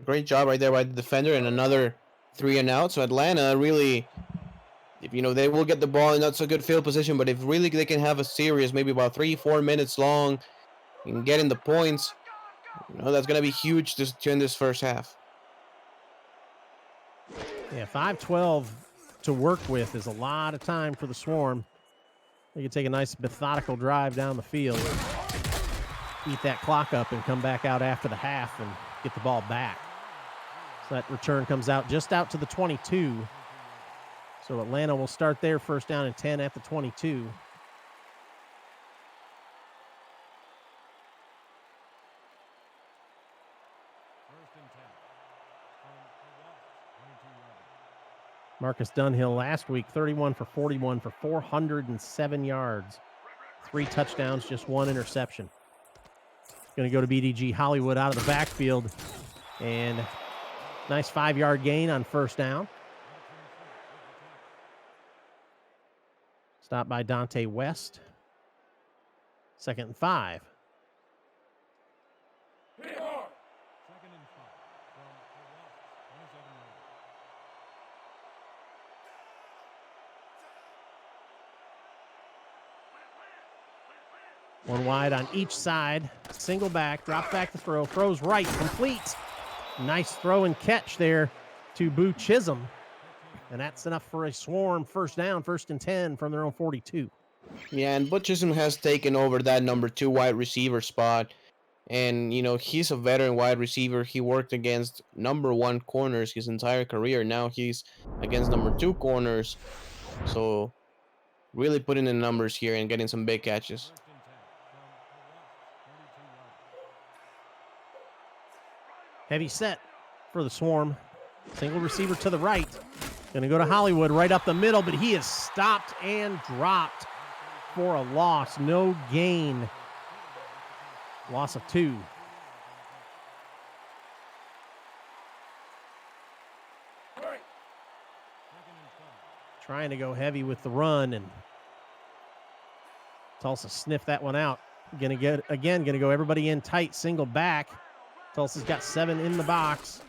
Speaker 8: Great job right there by the defender, and another 3 and out. So Atlanta really, if they will get the ball in not so good field position, but if really they can have a series, maybe about 3-4 minutes long, and get in the points, that's going to be huge to end this first half.
Speaker 7: Yeah, 5:12 to work with is a lot of time for the Swarm. They can take a nice methodical drive down the field, eat that clock up, and come back out after the half and get the ball back. So that return comes out just out to the 22. So Atlanta will start their first down and 10 at the 22. Marcus Dunhill last week, 31 for 41 for 407 yards. 3 touchdowns, just 1 interception. Going to go to BDG Hollywood out of the backfield. And nice 5-yard gain on first down. Stopped by Dante West. 2nd and 5. One wide on each side. Single back, drop back to throw. Throws right, complete. Nice throw and catch there to Boo Chisholm. And that's enough for a Swarm first down, 1st and 10 from their own 42.
Speaker 8: Yeah, and Boo Chisholm has taken over that number 2 wide receiver spot. And, he's a veteran wide receiver. He worked against number 1 corners his entire career. Now he's against number 2 corners. So really putting in numbers here and getting some big catches.
Speaker 7: Heavy set for the Swarm. Single receiver to the right. Going to go to Hollywood right up the middle, but he is stopped and dropped for a loss. No gain. Loss of 2. Trying to go heavy with the run, and Tulsa sniffed that one out. Going to go everybody in tight, single back. Tulsa's got 7 in the box.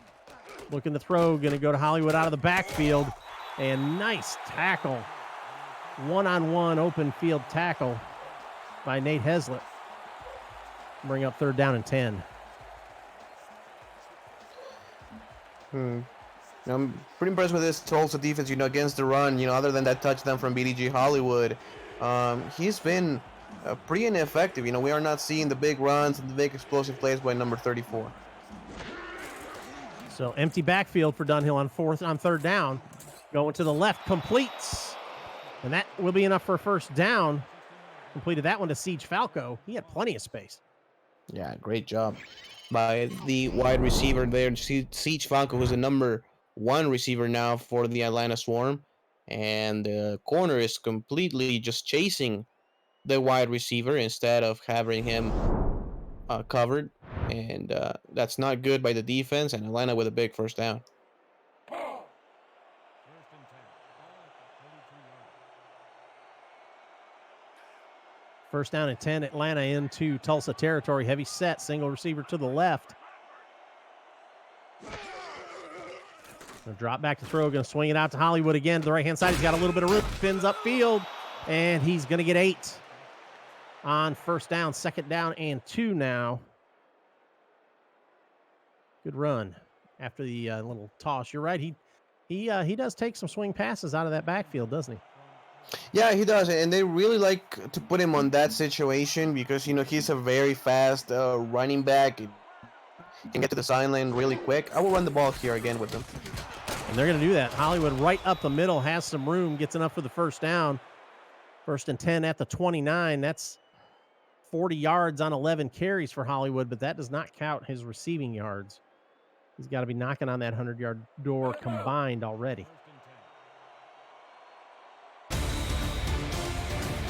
Speaker 7: Looking to throw, going to go to Hollywood out of the backfield. And nice tackle. One-on-one open field tackle by Nate Heslett. Bring up 3rd down and 10.
Speaker 8: I'm pretty impressed with this Tulsa defense, against the run, other than that touchdown from BDG Hollywood. He's been pretty ineffective. We are not seeing the big runs and the big explosive plays by number 34.
Speaker 7: So empty backfield for Dunhill on 3rd down. Going to the left, completes. And that will be enough for a first down. Completed that one to Siege Falco. He had plenty of space.
Speaker 8: Yeah, great job by the wide receiver there, Siege Falco, who's the number 1 receiver now for the Atlanta Swarm. And the corner is completely just chasing the wide receiver instead of having him covered. And that's not good by the defense, and Atlanta with a big first down.
Speaker 7: First down and 10, Atlanta into Tulsa territory. Heavy set, single receiver to the left. Gonna drop back to throw, going to swing it out to Hollywood again to the right-hand side. He's got a little bit of room, spins upfield, and he's going to get 8 on first down. 2nd down and 2 now. Good run after the little toss. You're right. He does take some swing passes out of that backfield, doesn't he?
Speaker 8: Yeah, he does, and they really like to put him on that situation because he's a very fast running back. He can get to the sideline really quick. I will run the ball here again with him.
Speaker 7: And they're going to do that. Hollywood right up the middle, has some room, gets enough for the first down. 1st and 10 at the 29. That's 40 yards on 11 carries for Hollywood, but that does not count his receiving yards. He's got to be knocking on that 100-yard door combined already.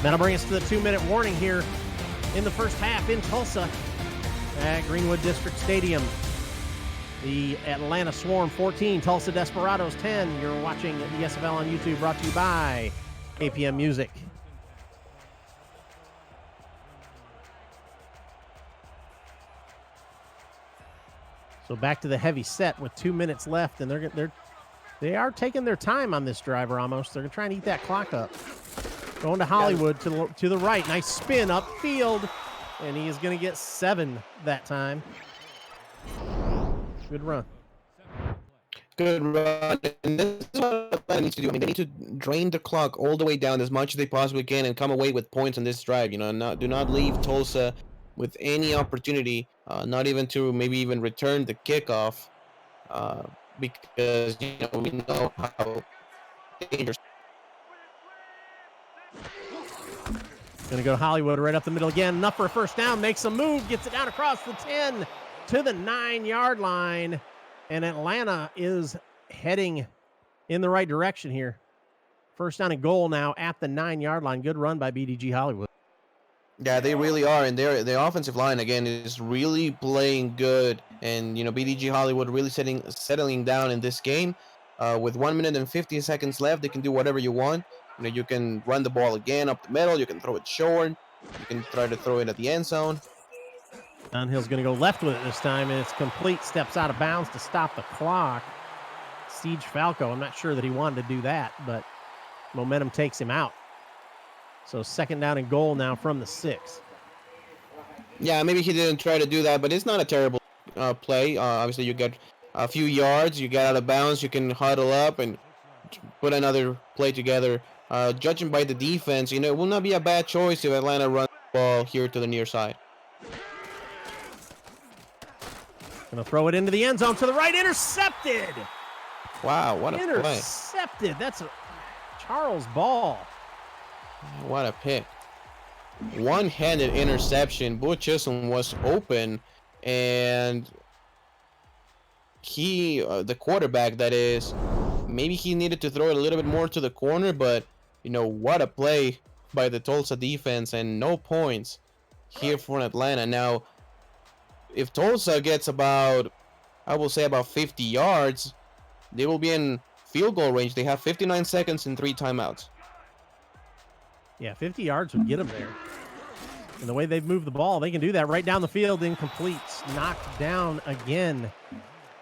Speaker 7: That'll bring us to the 2-minute warning here in the first half in Tulsa at Greenwood District Stadium. The Atlanta Swarm 14, Tulsa Desperados 10. You're watching the SFL on YouTube, brought to you by APM Music. So So back to the heavy set with 2 minutes left, and they are taking their time on this drive, Ramos. They're trying to eat that clock up. Going to Hollywood to the right. Nice spin upfield, and he is going to get 7 that time. Good run.
Speaker 8: Good run. And this is what Atlanta needs to do. I mean, they need to drain the clock all the way down as much as they possibly can and come away with points on this drive. Do not leave Tulsa with any opportunity, not even to maybe even return the kickoff, because we know how dangerous.
Speaker 7: Going to go Hollywood right up the middle again. Enough for a first down. Makes a move. Gets it down across the 10 to the 9-yard line. And Atlanta is heading in the right direction here. First down and goal now at the 9-yard line. Good run by BDG Hollywood.
Speaker 8: Yeah, they really are, and their offensive line again is really playing good. And BDG Hollywood really settling down in this game. With 1 minute and 50 seconds left, they can do whatever you want. You can run the ball again up the middle. You can throw it short. You can try to throw it at the end zone.
Speaker 7: Dunhill's going to go left with it this time, and it's complete. Steps out of bounds to stop the clock. Siege Falco, I'm not sure that he wanted to do that, but momentum takes him out. So second down and goal now from the 6.
Speaker 8: Yeah, maybe he didn't try to do that, but it's not a terrible play. Obviously, you get a few yards. You get out of bounds. You can huddle up and put another play together. Judging by the defense, it will not be a bad choice if Atlanta runs the ball here to the near side.
Speaker 7: Going to throw it into the end zone to the right. Intercepted.
Speaker 8: Wow, what a play.
Speaker 7: Intercepted. That's a Charles Ball.
Speaker 8: What a pick. One-handed interception. Butch Chisholm was open, and the quarterback, that is, maybe he needed to throw it a little bit more to the corner, but what a play by the Tulsa defense, and no points here for Atlanta. Now, if Tulsa gets about 50 yards, they will be in field goal range. They have 59 seconds and 3 timeouts.
Speaker 7: Yeah, 50 yards would get them there. And the way they've moved the ball, they can do that right down the field. Incomplete. Knocked down again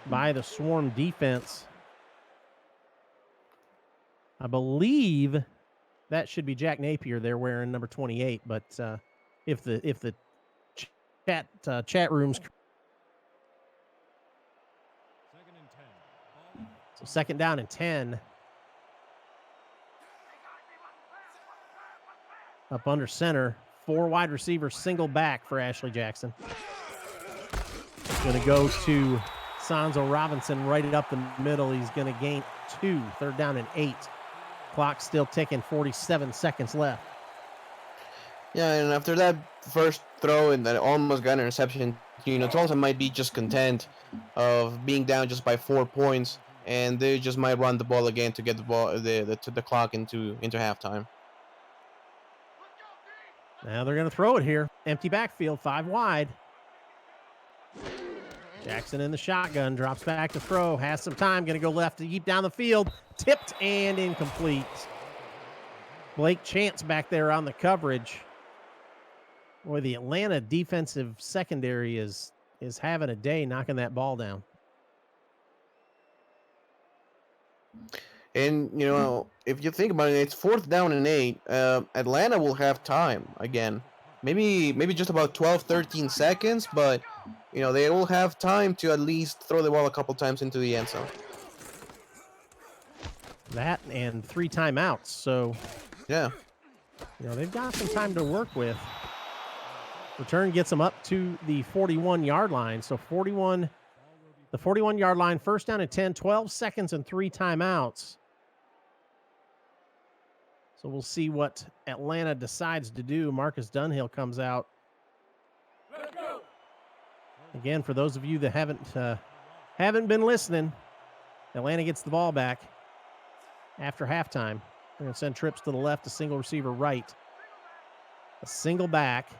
Speaker 7: by the Swarm defense. I believe that should be Jack Napier there wearing number 28, but if the chat rooms. So second down and 10. Up under center. 4 wide receivers, single back for Ashley Jackson. Going to go to Sanzo Robinson right up the middle. He's going to gain 2. Third down and 8. Clock still ticking. 47 seconds left.
Speaker 8: Yeah, and after that first throw and that almost got an interception, Tulsa might be just content of being down just by 4 points, and they just might run the ball again to get the clock into halftime.
Speaker 7: Now they're going to throw it here. Empty backfield, 5 wide. Jackson in the shotgun, drops back to throw, has some time, going to go left to deep down the field. Tipped and incomplete. Blake Chance back there on the coverage. Boy, the Atlanta defensive secondary is having a day knocking that ball down.
Speaker 8: And, if you think about it, it's 4th down and 8. Atlanta will have time again. Maybe just about 12, 13 seconds, but, they will have time to at least throw the ball a couple times into the end zone.
Speaker 7: That and 3 timeouts, so...
Speaker 8: Yeah.
Speaker 7: They've got some time to work with. Return gets them up to the 41-yard line, so the 41-yard line, first down and 10, 12 seconds and 3 timeouts. So we'll see what Atlanta decides to do. Marcus Dunhill comes out. Again, for those of you that haven't been listening, Atlanta gets the ball back after halftime. They're going to send trips to the left, a single receiver right, a single back.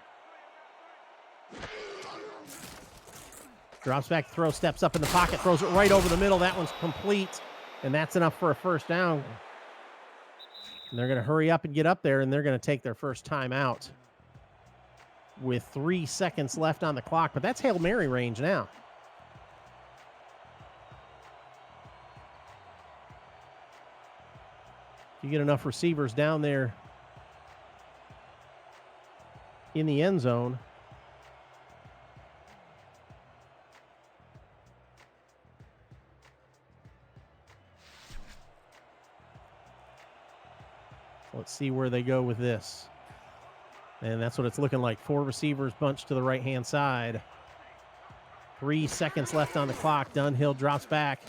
Speaker 7: Drops back, throw, steps up in the pocket, throws it right over the middle. That one's complete, and that's enough for a first down. And they're going to hurry up and get up there, and they're going to take their first time out with 3 seconds left on the clock. But that's Hail Mary range now. you get enough receivers down there in the end zone. Let's see where they go with this. And that's what it's looking like. 4 receivers bunched to the right-hand side. 3 seconds left on the clock. Dunhill drops back,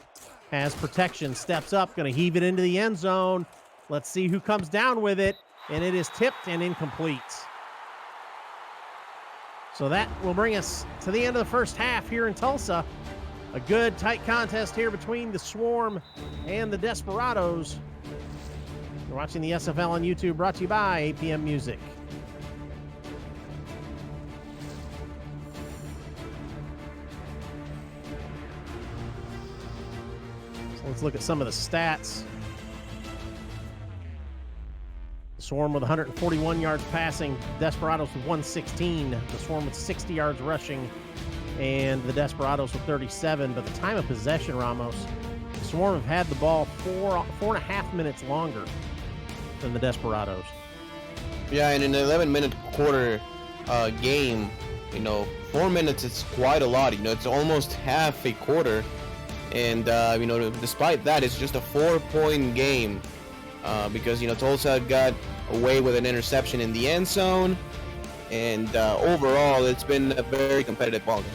Speaker 7: has protection, steps up, going to heave it into the end zone. Let's see who comes down with it. And it is tipped and incomplete. So that will bring us to the end of the first half here in Tulsa. A good, tight contest here between the Swarm and the Desperados. You're watching the SFL on YouTube, brought to you by APM Music. So let's look at some of the stats. The Swarm with 141 yards passing, Desperados with 116. The Swarm with 60 yards rushing, and the Desperados with 37. But the time of possession, Ramos, the Swarm have had the ball 4.5 minutes longer than the Desperados.
Speaker 8: Yeah, and in an 11-minute quarter game, 4 minutes is quite a lot. It's almost half a quarter, and despite that, it's just a 4-point game because Tulsa got away with an interception in the end zone, and overall, it's been a very competitive ball game.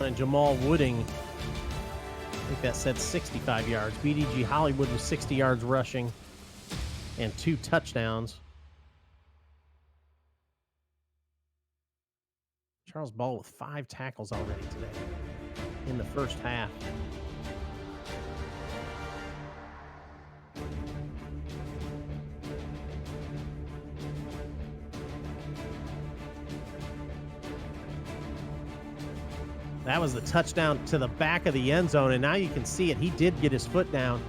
Speaker 7: And Jamal Wooding, I think that said 65 yards. BDG Hollywood with 60 yards rushing and 2 touchdowns. Charles Ball with 5 tackles already today in the first half. That was the touchdown to the back of the end zone, and now you can see it. He did get his foot down,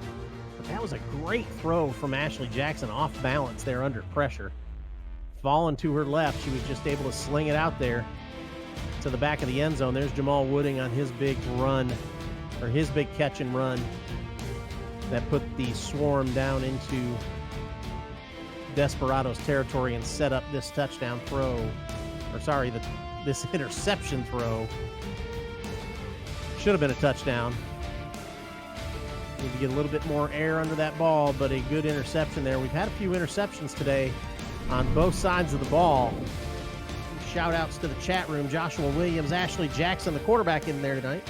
Speaker 7: but that was a great throw from Ashley Jackson off balance there under pressure. Falling to her left, she was just able to sling it out there to the back of the end zone. There's Jamal Wooding on his big run, or his big catch and run that put the Swarm down into Desperados territory and set up this touchdown throw, or sorry, this interception throw. Should have been a touchdown. Need to get a little bit more air under that ball, but a good interception there. We've had a few interceptions today on both sides of the ball. Shout outs to the chat room. Joshua Williams, Ashley Jackson, the quarterback in there tonight.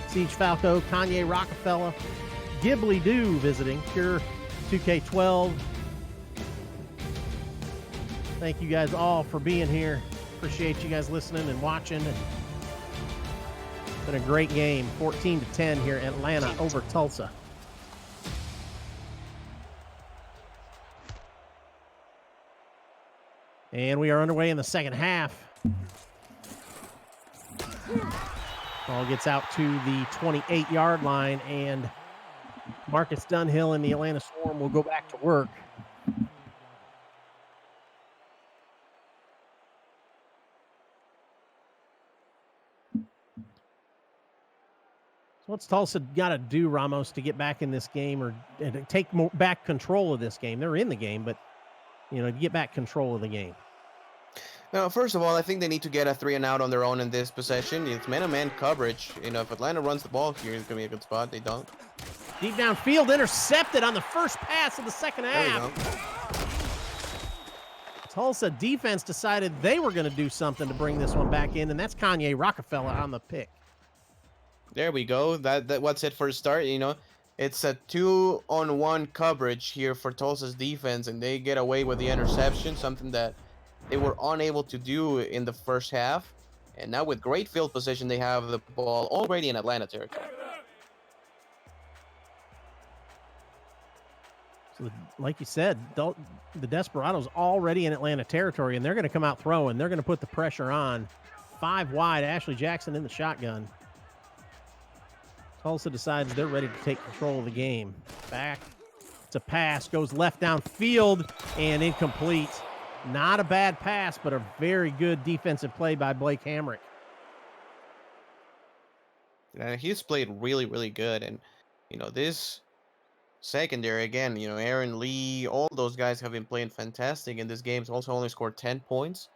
Speaker 7: Siege Falco, Kanye Rockefeller, Ghibli Doo visiting, Pure 2K12. Thank you guys all for being here. Appreciate you guys listening and watching. It's been a great game. 14-10 here, Atlanta over Tulsa. And we are underway in the second half. Ball gets out to the 28-yard line, and Marcus Dunhill and the Atlanta Swarm will go back to work. So what's Tulsa got to do, Ramos, to get back in this game or to take back control of this game? They're in the game, but, to get back control of the game.
Speaker 8: Now, first of all, I think they need to get a 3-and-out on their own in this possession. It's man-to-man coverage. If Atlanta runs the ball here, it's going to be a good spot. They don't.
Speaker 7: Deep downfield, intercepted on the first pass of the second half. Tulsa defense decided they were going to do something to bring this one back in, and that's Kanye Rockefeller on the pick.
Speaker 8: There we go. That what's it for a start. It's a 2-on-1 coverage here for Tulsa's defense, and they get away with the interception, something that they were unable to do in the first half. And now with great field position, they have the ball already in Atlanta territory.
Speaker 7: So, like you said, the Desperados already in Atlanta territory, and they're going to come out throwing. They're going to put the pressure on. 5 wide, Ashley Jackson in the shotgun. Tulsa decides they're ready to take control of the game. Back to pass, goes left downfield and incomplete. Not a bad pass, but a very good defensive play by Blake Hamrick.
Speaker 8: He's played really, really good. And, this secondary, again, Aaron Lee, all those guys have been playing fantastic in this game. He's also only scored 10 points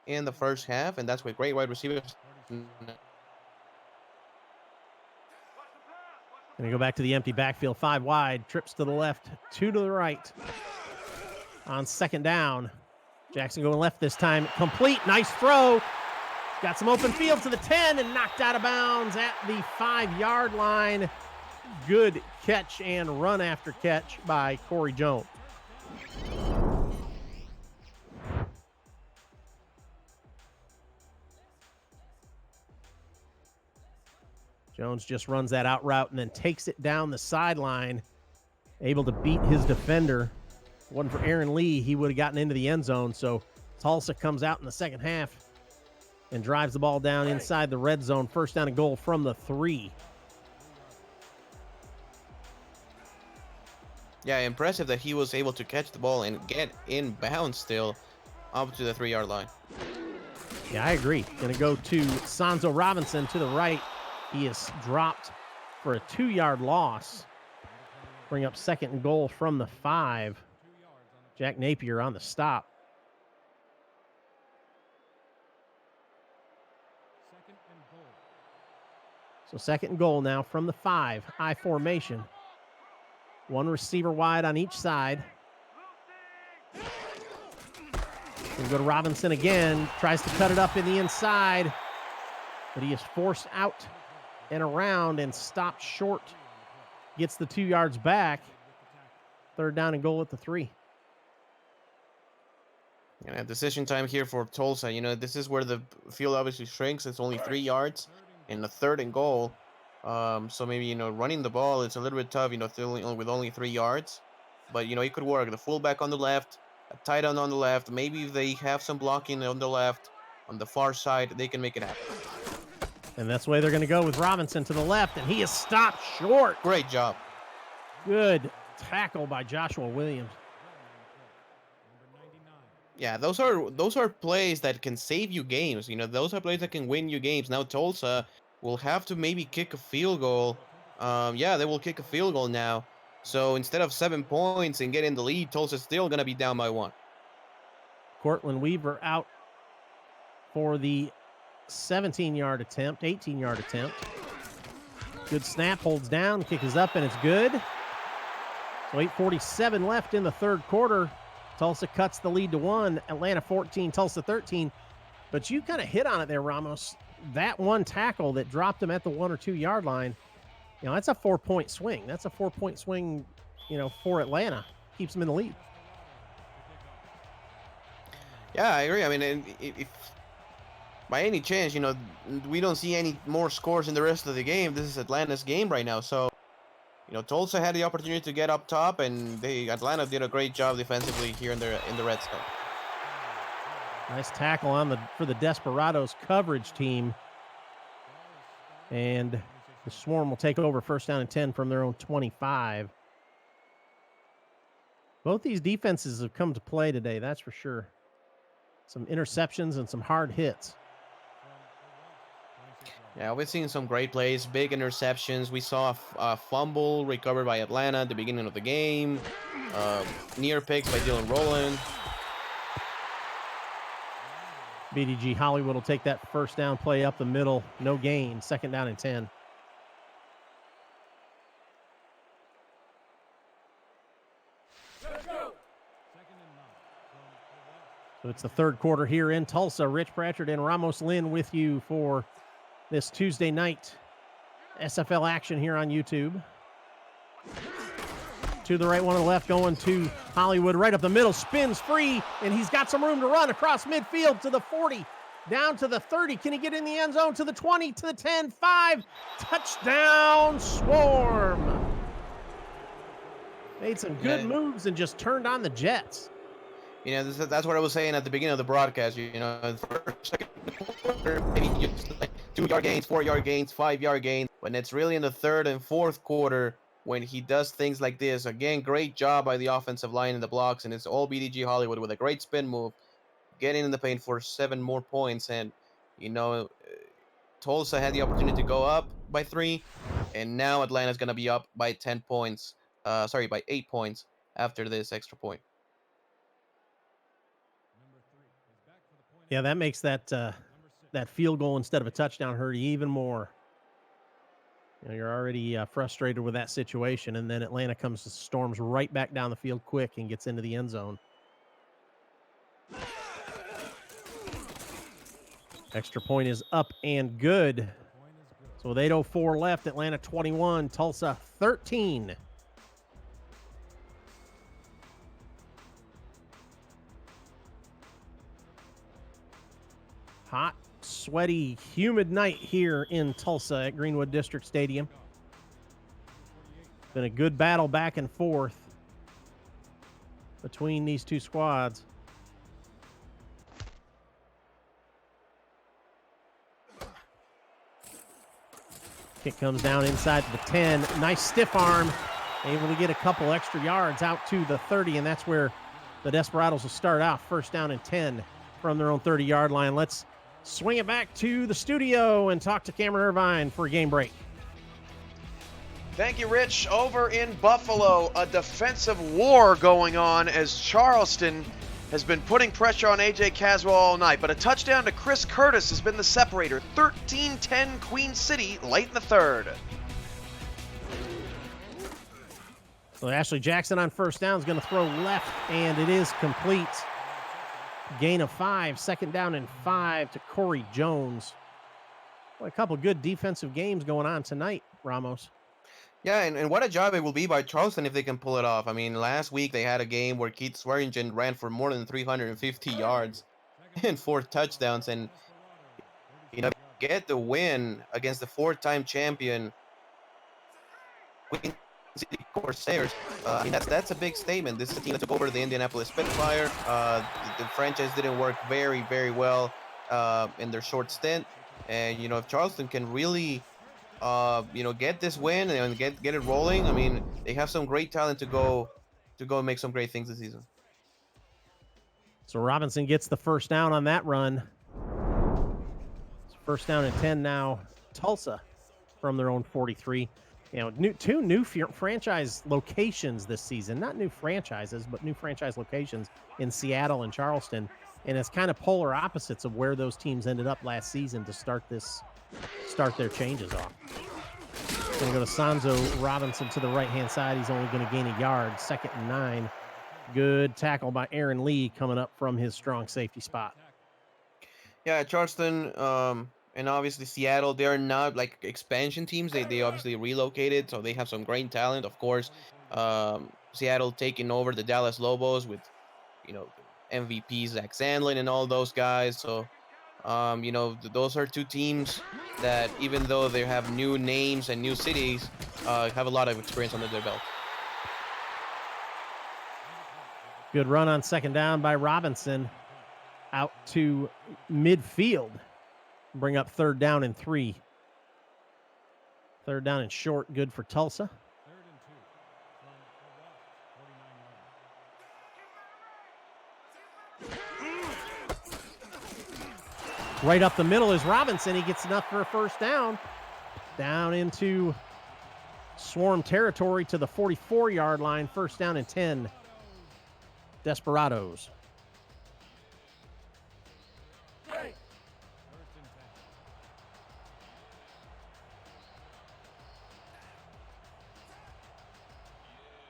Speaker 8: in the first half, and that's with great wide receivers.
Speaker 7: Going to go back to the empty backfield, 5 wide, trips to the left, 2 to the right. On second down, Jackson going left this time, complete, nice throw. Got some open field to the 10 and knocked out of bounds at the 5-yard line. Good catch and run after catch by Corey Jones. Jones just runs that out route and then takes it down the sideline, able to beat his defender. If it wasn't for Aaron Lee, he would have gotten into the end zone. So Tulsa comes out in the second half and drives the ball down inside the red zone. First down and goal from the 3.
Speaker 8: Yeah, impressive that he was able to catch the ball and get inbound still up to the 3-yard line.
Speaker 7: Yeah, I agree. Going to go to Sanzo Robinson to the right. He is dropped for a 2-yard loss. Bring up second and goal from the 5. Jack Napier on the stop. So second and goal now from the 5. I formation. 1 receiver wide on each side. We go to Robinson again. Tries to cut it up in the inside. But he is forced out and around and stopped short. Gets the 2 yards back. Third down and goal at the 3.
Speaker 8: And decision time here for Tulsa. This is where the field obviously shrinks. It's only 3 yards in the third and goal. So maybe, running the ball, it's a little bit tough, with only 3 yards. But, it could work. The fullback on the left, a tight end on the left. Maybe if they have some blocking on the left, on the far side, they can make it happen.
Speaker 7: And that's the way they're going to go with Robinson to the left, and he is stopped short.
Speaker 8: Great job.
Speaker 7: Good tackle by Joshua Williams.
Speaker 8: Yeah, those are plays that can save you games. Those are plays that can win you games. Now Tulsa will have to maybe kick a field goal. Yeah, they will kick a field goal now. So instead of 7 points and getting the lead, Tulsa's still going to be down by 1.
Speaker 7: Cortland Weaver out for the 17-yard attempt, 18-yard attempt. Good snap, holds down, kick is up, and it's good. So 8:47 left in the third quarter. Tulsa cuts the lead to 1. Atlanta 14, Tulsa 13. But you kind of hit on it there, Ramos. That one tackle that dropped him at the 1 or 2 yard line, that's a 4-point swing. That's a 4-point swing, for Atlanta. Keeps them in the lead.
Speaker 8: Yeah, I agree. I mean, if by any chance, we don't see any more scores in the rest of the game, this is Atlanta's game right now. So, Tulsa had the opportunity to get up top, and Atlanta did a great job defensively here in the red zone.
Speaker 7: Nice tackle for the Desperados coverage team. And the Swarm will take over first down and 10 from their own 25. Both these defenses have come to play today, that's for sure. Some interceptions and some hard hits.
Speaker 8: Yeah, we've seen some great plays, big interceptions. We saw a fumble recovered by Atlanta at the beginning of the game. Near pick by Dylan Rowland.
Speaker 7: BDG Hollywood will take that first down play up the middle. No gain. Second down and 10. So it's the third quarter here in Tulsa. Rich Pratchard and Ramos Lynn with you for this Tuesday night SFL action here on YouTube. To the right, one to the left, going to Hollywood. Right up the middle, spins free, and he's got some room to run across midfield to the 40, down to the 30. Can he get in the end zone? To the 20, to the 10, 5. Touchdown, Swarm. Made some good moves and just turned on the Jets.
Speaker 8: That's what I was saying at the beginning of the broadcast. First, second quarter, maybe just like 2-yard gains, 4-yard gains, 5-yard gains. When it's really in the third and fourth quarter, when he does things like this. Again, great job by the offensive line in the blocks, and it's all BDG Hollywood with a great spin move, getting in the paint for 7 more points. And, you know, Tulsa had the opportunity to go up by 3, and now Atlanta's going to be up by 10 points. By 8 points after this extra point.
Speaker 7: Yeah, that makes that that field goal instead of a touchdown hurt even more. You know, you're already frustrated with that situation, and then Atlanta storms right back down the field quick and gets into the end zone. Extra point is up and good. So with 8:04 left, Atlanta 21, Tulsa 13. Hot, sweaty, humid night here in Tulsa at Greenwood District Stadium. Been a good battle back and forth between these two squads. Kick comes down inside the 10. Nice stiff arm. Able to get a couple extra yards out to the 30, and that's where the Desperados will start out. First down and 10 from their own 30-yard line. Let's swing it back to the studio and talk to Cameron Irvine for a game break.
Speaker 1: Thank you, Rich. Over in Buffalo, a defensive war going on as Charleston has been putting pressure on A.J. Caswell all night, but a touchdown to Chris Curtis has been the separator. 13-10 Queen City late in the third.
Speaker 7: So Ashley Jackson on first down is going to throw left, and it is complete. Gain of 5, second down and 5 to Corey Jones. Well, a couple good defensive games going on tonight, Ramos.
Speaker 8: Yeah, and what a job it will be by Charleston if they can pull it off. I mean, last week they had a game where Keith Swearingen ran for more than 350 yards and 4 touchdowns, and, you know, get the win against the 4-time champion Queen City Corsairs. I mean, that's a big statement. This is a team that took over the Indianapolis Spitfire. The franchise didn't work very, very well in their short stint, and, you know, if Charleston can really get this win and get it rolling, I mean, they have some great talent to go and make some great things this season.
Speaker 7: So Robinson gets the first down on that run. It's first down and 10 now. Tulsa from their own 43. You know, two new franchise locations this season. Not new franchises, but new franchise locations in Seattle and Charleston. And it's kind of polar opposites of where those teams ended up last season to start their changes off. Going to go to Sanzo Robinson to the right-hand side. He's only going to gain a yard. 2nd and 9. Good tackle by Aaron Lee coming up from his strong safety spot.
Speaker 8: Yeah, Charleston and obviously Seattle, they're not like expansion teams. They obviously relocated, so they have some great talent. Of course, Seattle taking over the Dallas Lobos with, you know, MVP Zach Sandlin and all those guys. So, those are two teams that, even though they have new names and new cities, have a lot of experience under their belt.
Speaker 7: Good run on second down by Robinson out to midfield. Bring up third down and 3. Third down and short, good for Tulsa. Right up the middle is Robinson. He gets enough for a first down. Down into swarm territory to the 44-yard line. First down and 10. Desperados.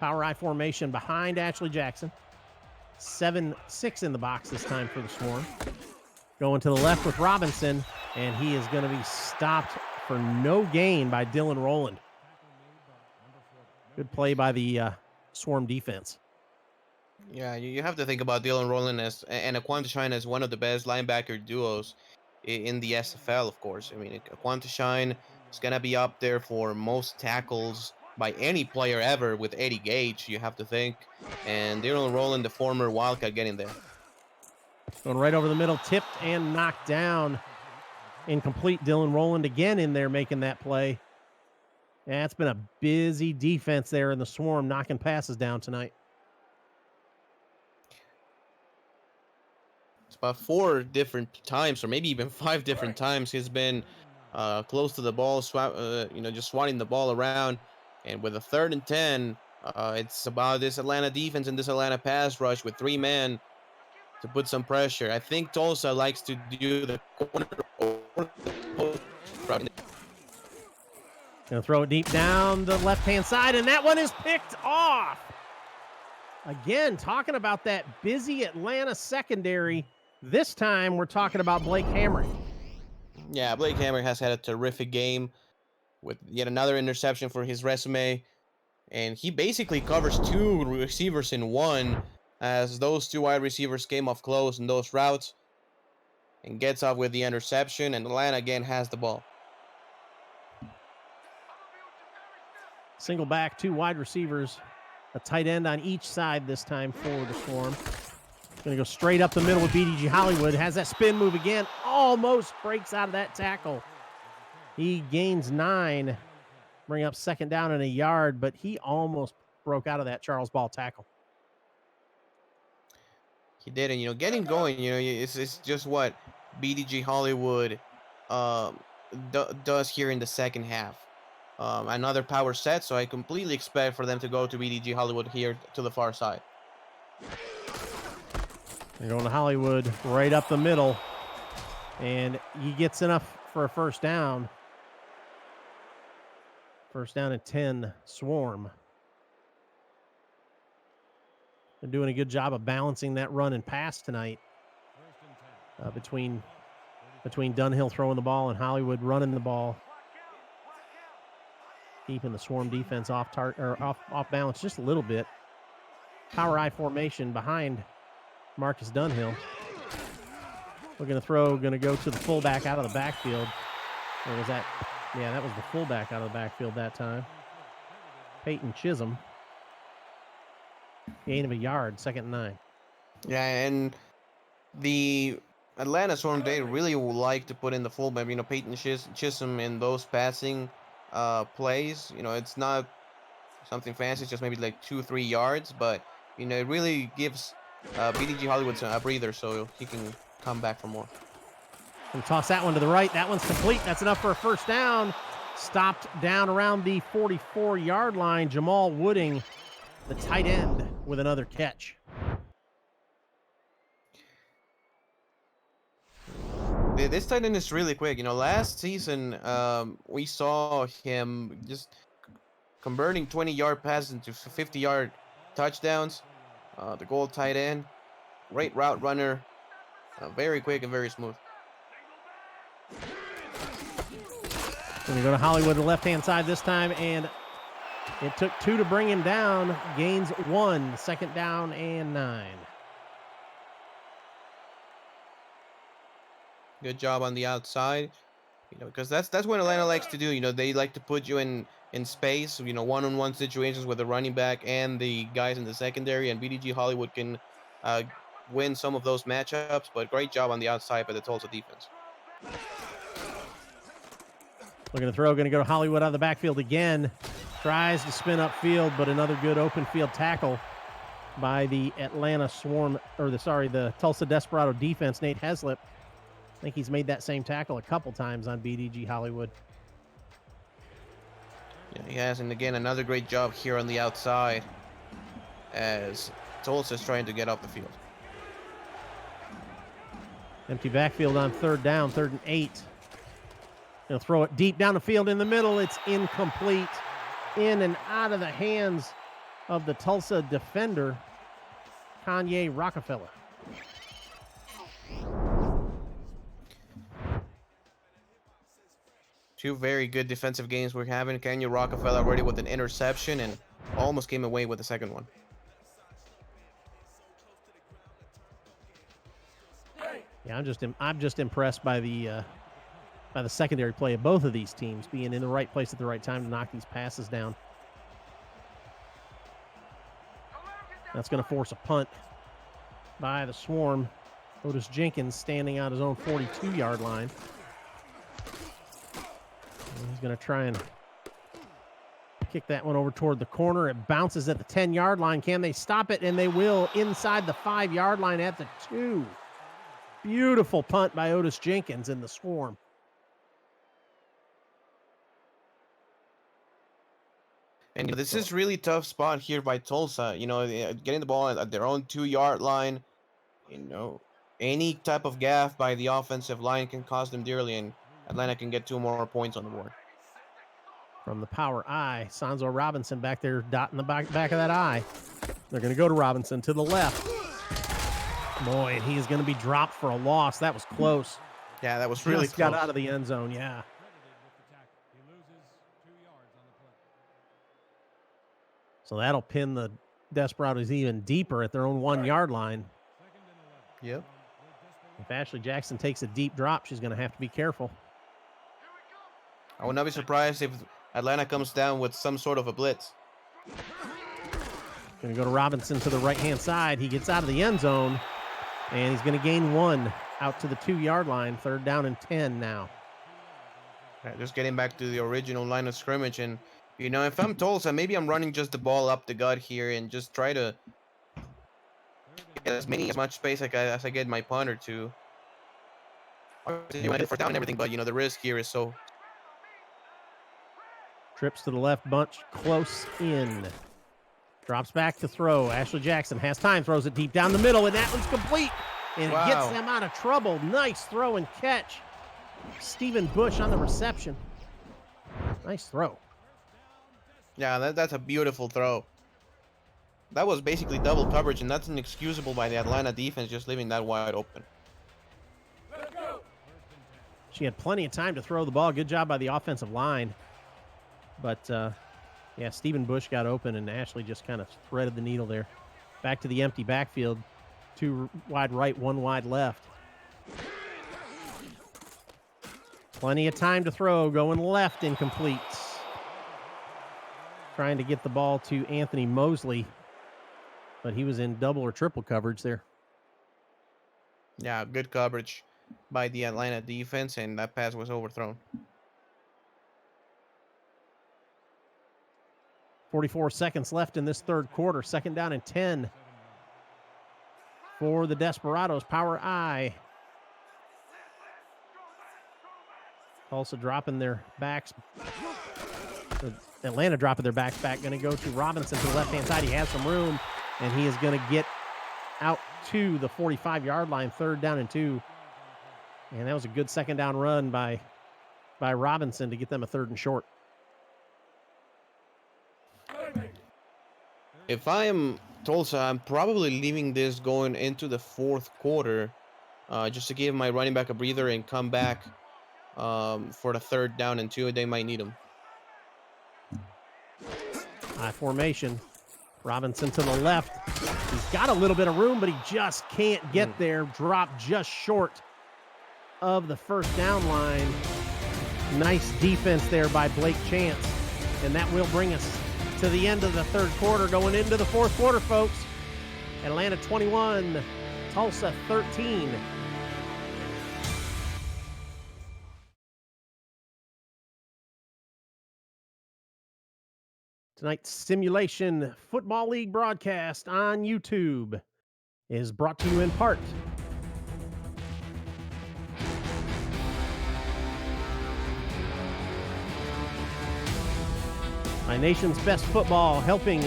Speaker 7: Power I formation behind Ashley Jackson. 7-6 in the box this time for the Swarm. Going to the left with Robinson, and he is going to be stopped for no gain by Dylan Rowland. Good play by the Swarm defense.
Speaker 8: Yeah, you have to think about Dylan Rowland and Aquantashine as one of the best linebacker duos in the SFL, of course. I mean, Aquantashine is going to be up there for most tackles by any player ever with Eddie Gage, you have to think. And Dylan Rowland, the former Wildcat, getting there.
Speaker 7: Going right over the middle, tipped and knocked down. Incomplete. Dylan Rowland again in there making that play. Yeah, it's been a busy defense there in the Swarm, knocking passes down tonight.
Speaker 8: It's about 4 different times, or maybe even 5 different times, he's been close to the ball, just swatting the ball around. And with a 3rd and 10, it's about this Atlanta defense and this Atlanta pass rush with 3 men to put some pressure. I think Tulsa likes to do the corner or the post.
Speaker 7: Gonna throw it deep down the left-hand side, and that one is picked off. Again, talking about that busy Atlanta secondary. This time, we're talking about Blake Hamrick.
Speaker 8: Yeah, Blake Hamrick has had a terrific game with yet another interception for his resume. And he basically covers 2 receivers in one, as those 2 wide receivers came off close in those routes, and gets off with the interception, and Atlanta again has the ball.
Speaker 7: Single back, 2 wide receivers, a tight end on each side this time for the Swarm. Going to go straight up the middle with BDG Hollywood. Has that spin move again. Almost breaks out of that tackle. He gains 9. Bring up 2nd down and a yard, but he almost broke out of that Charles Ball tackle.
Speaker 8: He did, and getting going, it's just what BDG Hollywood does here in the second half. Another power set, so I completely expect for them to go to BDG Hollywood here to the far side.
Speaker 7: They're going to Hollywood right up the middle, and he gets enough for a 1st down. 1st down and 10, Swarm. They're doing a good job of balancing that run and pass tonight. Between Dunhill throwing the ball and Hollywood running the ball, keeping the Swarm defense off balance just a little bit. Power I formation behind Marcus Dunhill. We're going to go to the fullback out of the backfield. Or was that? Yeah, that was the fullback out of the backfield that time. Peyton Chisholm. Gain of a yard, 2nd and 9.
Speaker 8: Yeah, and the Atlanta Swarm, they really like to put in the fullback. Peyton Chisholm in those passing plays. It's not something fancy. It's just maybe like 2-3 yards, but it really gives BDG Hollywood a breather, so he can come back for more.
Speaker 7: And toss that one to the right. That one's complete. That's enough for a 1st down. Stopped down around the 44-yard line. Jamal Wooding, the tight end, with another catch.
Speaker 8: This tight end is really quick. Last season we saw him just converting 20-yard passes into 50-yard touchdowns. The goal tight end, great route runner, very quick and very smooth.
Speaker 7: Going to go to Hollywood, the left-hand side this time, and it took 2 to bring him down. Gains 1, 2nd down and 9.
Speaker 8: Good job on the outside, because that's what Atlanta likes to do. They like to put you in space, one-on-one situations with the running back and the guys in the secondary, and BDG Hollywood can win some of those matchups, but great job on the outside by the Tulsa defense.
Speaker 7: Looking to throw, going to go to Hollywood out of the backfield again. Tries to spin upfield, but another good open field tackle by the Atlanta Swarm, the Tulsa Desperado defense, Nate Heslip. I think he's made that same tackle a couple times on BDG Hollywood.
Speaker 8: Yeah, he has, and again, another great job here on the outside as Tulsa's trying to get off the field.
Speaker 7: Empty backfield on 3rd down, 3rd and 8. Gonna throw it deep down the field in the middle. It's incomplete. In and out of the hands of the Tulsa defender, Kanye Rockefeller.
Speaker 8: Two very good defensive games we're having. Kanye Rockefeller already with an interception and almost came away with the 2nd one.
Speaker 7: Yeah, I'm just impressed by the secondary play of both of these teams, being in the right place at the right time to knock these passes down. That's going to force a punt by the Swarm. Otis Jenkins standing on his own 42-yard line. And he's going to try and kick that one over toward the corner. It bounces at the 10-yard line. Can they stop it? And they will inside the 5-yard line at the 2. Beautiful punt by Otis Jenkins in the Swarm.
Speaker 8: And this is really tough spot here by Tulsa. Getting the ball at their own 2-yard line. Any type of gaffe by the offensive line can cost them dearly, and Atlanta can get 2 more points on the board.
Speaker 7: From the power I, Sanzo Robinson back there dotting the back of that I. They're going to go to Robinson to the left. Boy, and he is going to be dropped for a loss. That was close.
Speaker 8: Yeah, that was really
Speaker 7: Just
Speaker 8: close.
Speaker 7: got out of the end zone, yeah. So that'll pin the Desperados even deeper at their own 1-yard line.
Speaker 8: Yep.
Speaker 7: If Ashley Jackson takes a deep drop, she's going to have to be careful.
Speaker 8: I would not be surprised if Atlanta comes down with some sort of a blitz.
Speaker 7: Going to go to Robinson to the right-hand side. He gets out of the end zone, and he's going to gain 1 out to the 2-yard line. 3rd down and 10 now.
Speaker 8: Right, just getting back to the original line of scrimmage. And, if I'm Tulsa, maybe I'm running just the ball up the gut here and just try to get as much space as I get my punter to. You want to first down and everything, but, the risk here is so.
Speaker 7: Trips to the left, bunch close in. Drops back to throw. Ashley Jackson has time, throws it deep down the middle, and that one's complete. And it gets them out of trouble. Nice throw and catch. Stephen Bush on the reception. Nice throw.
Speaker 8: Yeah, that's a beautiful throw. That was basically double coverage, and that's inexcusable by the Atlanta defense just leaving that wide open.
Speaker 7: She had plenty of time to throw the ball. Good job by the offensive line. But, yeah, Stephen Bush got open, and Ashley just kind of threaded the needle there. Back to the empty backfield. 2 wide right, 1 wide left. Plenty of time to throw. Going left, incomplete. Trying to get the ball to Anthony Mosley, but he was in double or triple coverage there.
Speaker 8: Yeah, good coverage by the Atlanta defense, and that pass was overthrown.
Speaker 7: 44 seconds left in this 3rd quarter. 2nd down and 10 for the Desperados. Power I. Tulsa dropping their backs. Atlanta dropping their backs back. Going to go to Robinson to the left-hand side. He has some room, and he is going to get out to the 45-yard line. 3rd down and 2. And that was a good 2nd down run by Robinson to get them a 3rd and short.
Speaker 8: If I am Tulsa, I'm probably leaving this going into the 4th quarter just to give my running back a breather and come back for the 3rd down and 2. They might need him.
Speaker 7: High formation. Robinson to the left. He's got a little bit of room, but he just can't get there. Dropped just short of the 1st down line. Nice defense there by Blake Chance. And that will bring us to the end of the 3rd quarter, going into the 4th quarter, folks. Atlanta 21, Tulsa 13. Tonight's Simulation Football League broadcast on YouTube is brought to you in part by Nation's Best Football, helping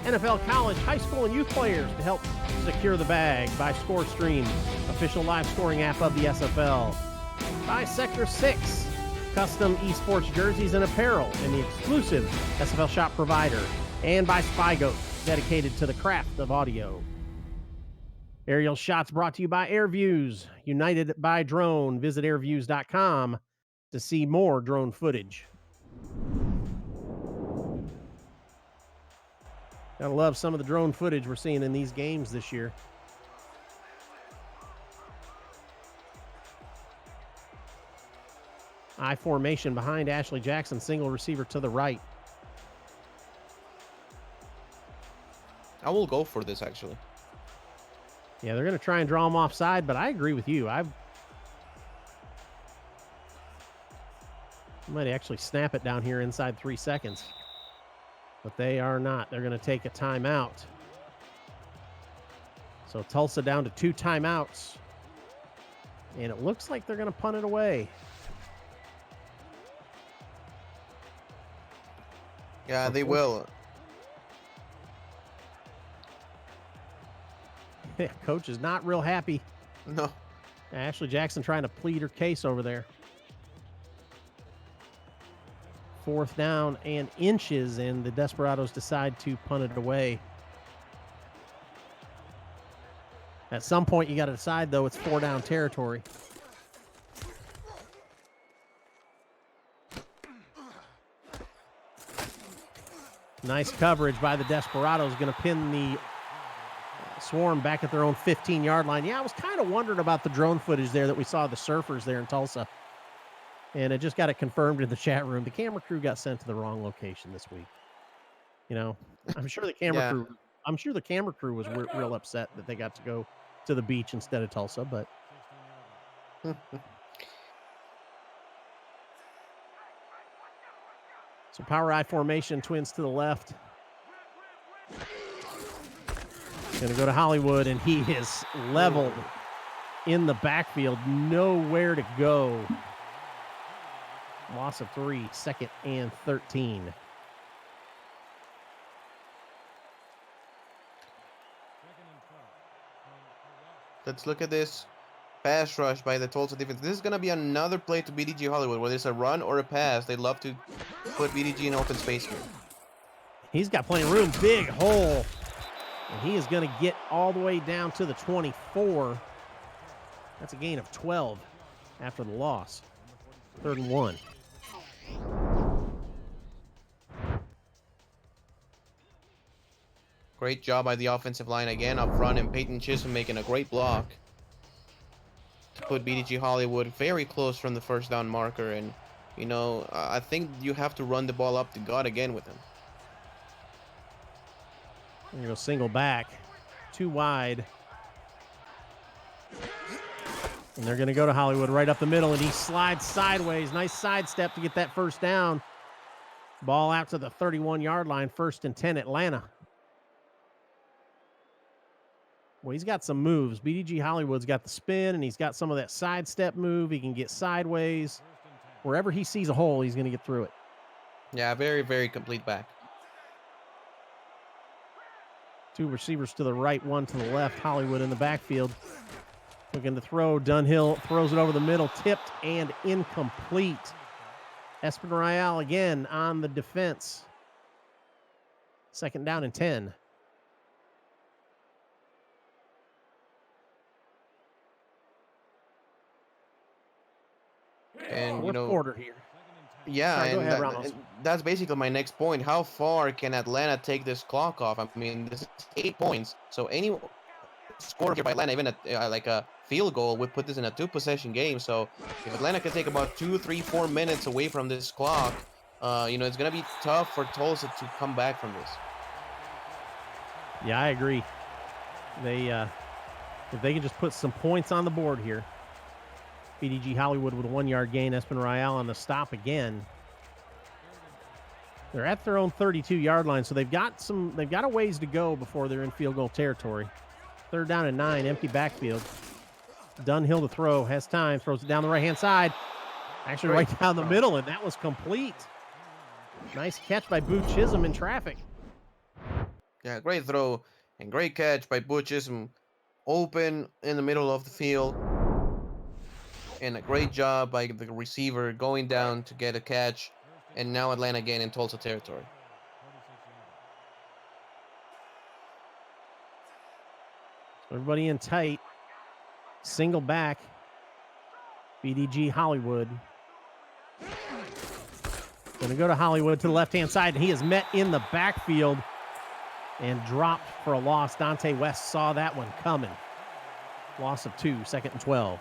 Speaker 7: NFL, college, high school, and youth players to help secure the bag. By ScoreStream, official live scoring app of the SFL. By Sector 6, custom esports jerseys and apparel, and the exclusive SFL shop provider. And by SpyGoat, dedicated to the craft of audio. Aerial shots brought to you by AirViews, united by drone. Visit airviews.com to see more drone footage. Gotta love some of the drone footage we're seeing in these games this year. I formation behind Ashley Jackson, single receiver to the right.
Speaker 8: I will go for this, actually.
Speaker 7: Yeah, they're going to try and draw him offside, but I agree with you. I might actually snap it down here inside 3 seconds. But they are not. They're going to take a timeout. So Tulsa down to 2 timeouts. And it looks like they're going to punt it away.
Speaker 8: Yeah, they will.
Speaker 7: Coach is not real happy.
Speaker 8: No.
Speaker 7: Ashley Jackson trying to plead her case over there. 4th down and inches, and the Desperados decide to punt it away. At some point, you got to decide, though, it's 4-down territory. Nice coverage by the Desperados. Going to pin the Swarm back at their own 15-yard line. Yeah, I was kind of wondering about the drone footage there that we saw the Surfers there in Tulsa. And I just got it confirmed in the chat room. The camera crew got sent to the wrong location this week. You know, I'm sure the camera crew was real upset that they got to go to the beach instead of Tulsa, but so power I formation, twins to the left. Going to go to Hollywood, and he is leveled in the backfield. Nowhere to go. Loss of 3, 2nd and 13.
Speaker 8: Let's look at this pass rush by the Tulsa defense. This is going to be another play to BDG Hollywood, whether it's a run or a pass. They love to put BDG in open space here.
Speaker 7: He's got plenty of room. Big hole. And he is going to get all the way down to the 24. That's a gain of 12 after the loss. 3rd and 1.
Speaker 8: Great job by the offensive line again up front, and Peyton Chisholm making a great block to put BDG Hollywood very close from the 1st down marker. And, you know, I think you have to run the ball up the gut again with him.
Speaker 7: We're going to go single back, 2 wide. And they're going to go to Hollywood right up the middle, and he slides sideways. Nice sidestep to get that 1st down. Ball out to the 31-yard line, 1st and 10, Atlanta. Well, he's got some moves. BDG Hollywood's got the spin, and he's got some of that sidestep move. He can get sideways. Wherever he sees a hole, he's going to get through it.
Speaker 8: Yeah, very, very complete back.
Speaker 7: 2 receivers to the right, 1 to the left. Hollywood in the backfield. Looking to throw. Dunhill throws it over the middle, tipped and incomplete. Espinal again on the defense. 2nd down and 10.
Speaker 8: And, you know,
Speaker 7: quarter here.
Speaker 8: Yeah,
Speaker 7: Sorry,
Speaker 8: and that's basically my next point. How far can Atlanta take this clock off? I mean, this is 8 points. So any score here by Atlanta, even like a field goal, would put this in a 2-possession game. So if Atlanta can take about 2, 3, 4 minutes away from this clock, you know, it's going to be tough for Tulsa to come back from this.
Speaker 7: Yeah, I agree. They, if they can just put some points on the board here. BDG Hollywood with a 1-yard gain. Espinal on the stop again. They're at their own 32-yard line, so they've got a ways to go before they're in field goal territory. 3rd down and 9, empty backfield. Dunhill to throw, has time, throws it down the right-hand side. Actually right down the middle, and that was complete. Nice catch by Boo Chisholm in traffic.
Speaker 8: Yeah, great throw and great catch by Boo Chisholm. Open in the middle of the field. And a great job by the receiver going down to get a catch. And now Atlanta again in Tulsa territory.
Speaker 7: Everybody in tight. Single back. BDG Hollywood. Going to go to Hollywood to the left-hand side, and he is met in the backfield and dropped for a loss. Dante West saw that one coming. Loss of 2, 2nd and 12.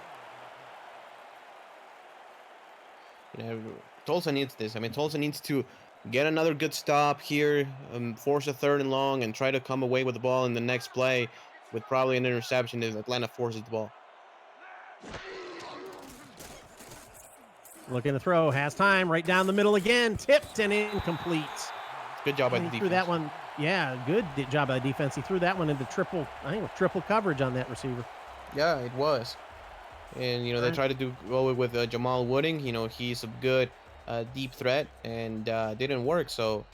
Speaker 8: You know, Tulsa needs this. I mean, Tulsa needs to get another good stop here, force a 3rd and long, and try to come away with the ball in the next play with probably an interception if Atlanta forces the ball.
Speaker 7: Looking to throw, has time, right down the middle again, tipped and incomplete.
Speaker 8: Good job by the
Speaker 7: He
Speaker 8: defense.
Speaker 7: threw that one. Yeah, good job by the defense. He threw that one into triple, I think it was triple coverage on that receiver.
Speaker 8: Yeah, it was. And, they tried to go with Jamal Wooding. He's a good deep threat, and didn't work. So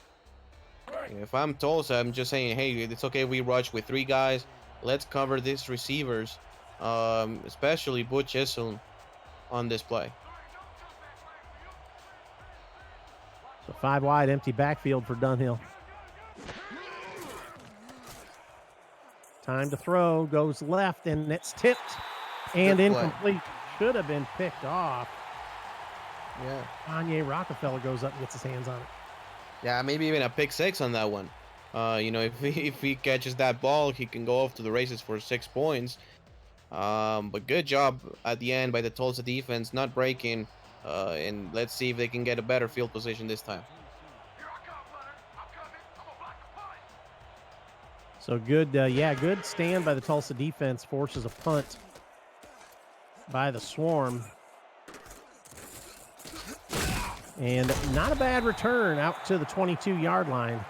Speaker 8: if I'm Tulsa, I'm just saying, hey, it's okay we rush with 3 guys. Let's cover these receivers, especially Butch Chisholm on this play.
Speaker 7: So 5 wide, empty backfield for Dunhill. Time to throw, goes left, and it's tipped and incomplete. Should have been picked off.
Speaker 8: Yeah.
Speaker 7: Kanye Rockefeller goes up and gets his hands on it.
Speaker 8: Yeah, maybe even a pick 6 on that one. If he catches that ball, he can go off to the races for 6 points. But good job at the end by the Tulsa defense, not breaking. And let's see if they can get a better field position this time.
Speaker 7: So good, good stand by the Tulsa defense, forces a punt by the Swarm. And not a bad return out to the 22-yard line.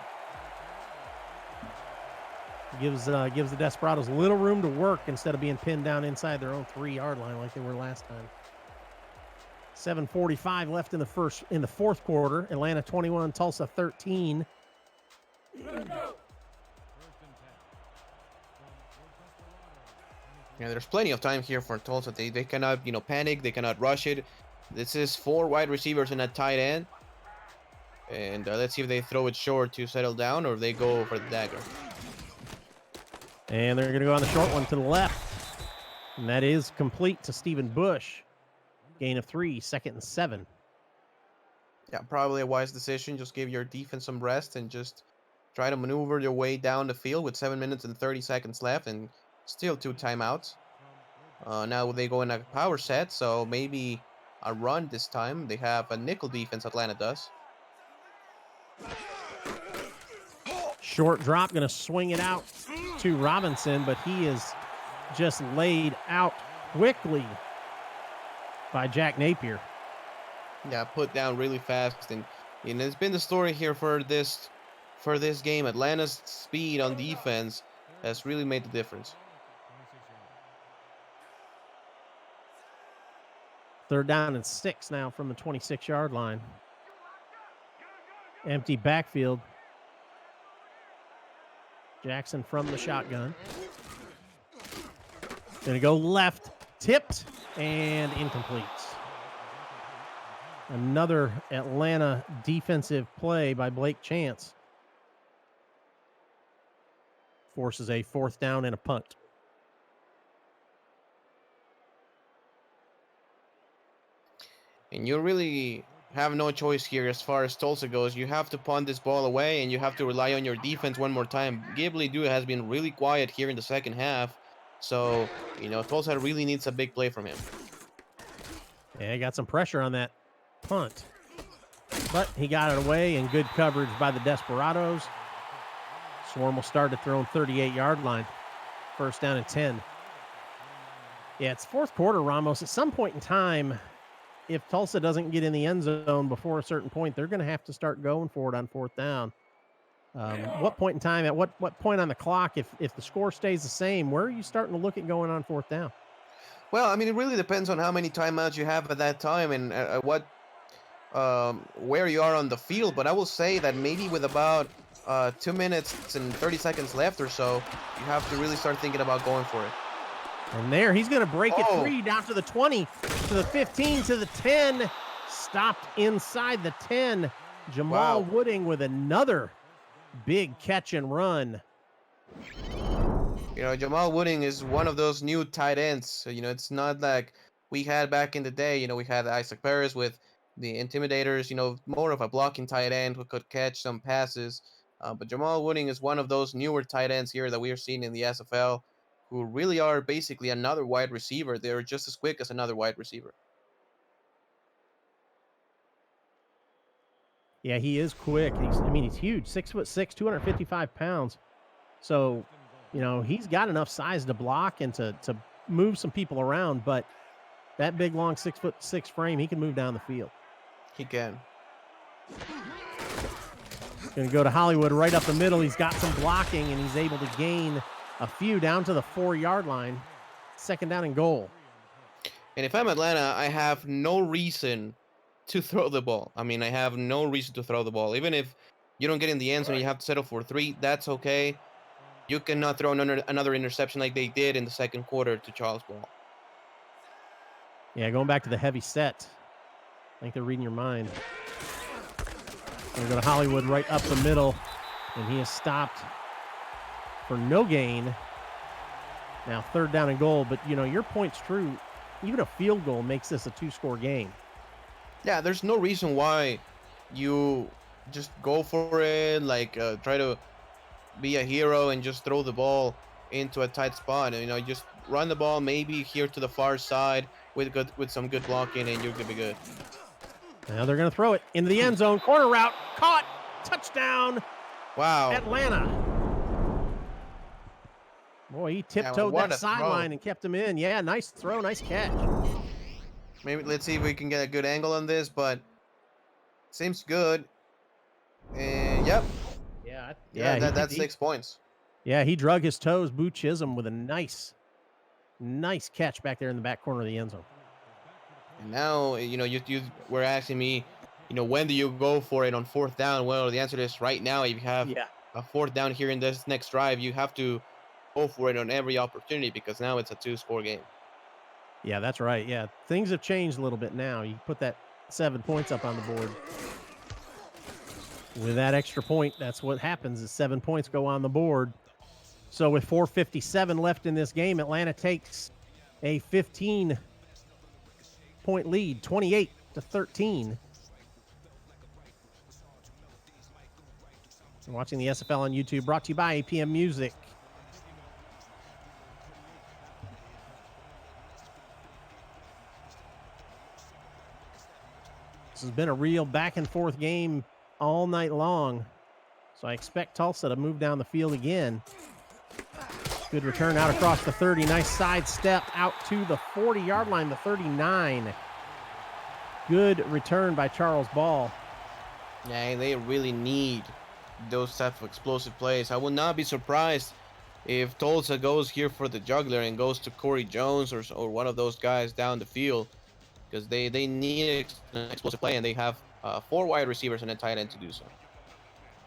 Speaker 7: Gives the Desperados a little room to work instead of being pinned down inside their own 3-yard line like they were last time. 7:45 left in the fourth quarter. Atlanta 21, Tulsa 13.
Speaker 8: Yeah, there's plenty of time here for Tulsa. They cannot, panic. They cannot rush it. This is 4 wide receivers and a tight end. And let's see if they throw it short to settle down or they go for the dagger.
Speaker 7: And they're going to go on the short one to the left. And that is complete to Stephen Bush. Gain of 3, 2nd and 7.
Speaker 8: Yeah, probably a wise decision. Just give your defense some rest and just try to maneuver your way down the field with 7 minutes and 30 seconds left and still 2 timeouts. Now they go in a power set, so maybe a run this time. They have a nickel defense, Atlanta does.
Speaker 7: Short drop, going to swing it out to Robinson, but he is just laid out quickly by Jack Napier.
Speaker 8: Yeah, put down really fast, and it's been the story here for this game. Atlanta's speed on defense has really made the difference.
Speaker 7: 3rd down and 6 now from the 26-yard line. Empty backfield. Jackson from the shotgun. Gonna go left, tipped, and incomplete. Another Atlanta defensive play by Blake Chance. Forces a 4th down and a punt.
Speaker 8: And you really have no choice here as far as Tulsa goes. You have to punt this ball away, and you have to rely on your defense one more time. Ghibli Due has been really quiet here in the second half. So, Tulsa really needs a big play from him.
Speaker 7: Yeah, he got some pressure on that punt. But he got it away, and good coverage by the Desperados. Swarm will start at their own 38-yard line. 1st down and 10. Yeah, it's 4th quarter, Ramos. At some point in time, if Tulsa doesn't get in the end zone before a certain point, they're going to have to start going for it on 4th down. What point in time, at what point on the clock, if the score stays the same, where are you starting to look at going on 4th down?
Speaker 8: Well, I mean, it really depends on how many timeouts you have at that time and where you are on the field. But I will say that maybe with about 2 minutes and 30 seconds left or so, you have to really start thinking about going for it.
Speaker 7: And there, he's going to break it free down to the 20, to the 15, to the 10. Stopped inside the 10. Jamal Wooding with another big catch and run.
Speaker 8: Jamal Wooding is one of those new tight ends. So, it's not like we had back in the day. We had Isaac Perez with the Intimidators, more of a blocking tight end who could catch some passes. But Jamal Wooding is one of those newer tight ends here that we are seeing in the SFL, who really are basically another wide receiver. They're just as quick as another wide receiver.
Speaker 7: Yeah, he is quick. He's huge, 6'6", 255 pounds. So, he's got enough size to block and to move some people around. But that big, long 6'6" frame, he can move down the field.
Speaker 8: He can.
Speaker 7: Going to go to Hollywood right up the middle. He's got some blocking, and he's able to gain a few down to the 4-yard line. 2nd down and goal.
Speaker 8: And if I'm Atlanta, I have no reason to throw the ball. I mean, I have no reason to throw the ball. Even if you don't get in the end zone, you have to settle for 3. That's okay. You cannot throw another interception like they did in the 2nd quarter to Charles Ball.
Speaker 7: Yeah, going back to the heavy set. I think they're reading your mind. Going to go to Hollywood right up the middle, and he is stopped for no gain. Now 3rd down and goal, but, your point's true. Even a field goal makes this a 2-score game.
Speaker 8: Yeah, there's no reason why you just go for it, try to be a hero and just throw the ball into a tight spot. And, just run the ball maybe here to the far side with some good blocking, and you're going to be good.
Speaker 7: Now they're going to throw it into the end zone. Corner route, caught, touchdown.
Speaker 8: Wow.
Speaker 7: Atlanta. Boy, he tiptoed that sideline and kept him in. Yeah, nice throw, nice catch.
Speaker 8: Maybe let's see if we can get a good angle on this, but seems good. And yep.
Speaker 7: Yeah,
Speaker 8: that's 6 points.
Speaker 7: Yeah, he drug his toes. Boo Chisholm with a nice catch back there in the back corner of the end zone.
Speaker 8: And now, you were asking me, when do you go for it on 4th down? Well, the answer is right now. If you have a 4th down here in this next drive, you have to go for it on every opportunity because now it's a 2-score game.
Speaker 7: Yeah, that's right. Yeah, things have changed a little bit now. You put that 7 points up on the board. With that extra point, that's what happens is 7 points go on the board. So with 4:57 left in this game, Atlanta takes a 15-point lead, 28-13. You're watching the SFL on YouTube, brought to you by APM Music. This has been a real back-and-forth game all night long. So I expect Tulsa to move down the field again. Good return out across the 30. Nice side step out to the 40-yard line, the 39. Good return by Charles Ball.
Speaker 8: Yeah, they really need those type of explosive plays. I would not be surprised if Tulsa goes here for the juggler and goes to Corey Jones or one of those guys down the field, because they need an explosive play, and they have 4 wide receivers and a tight end to do so.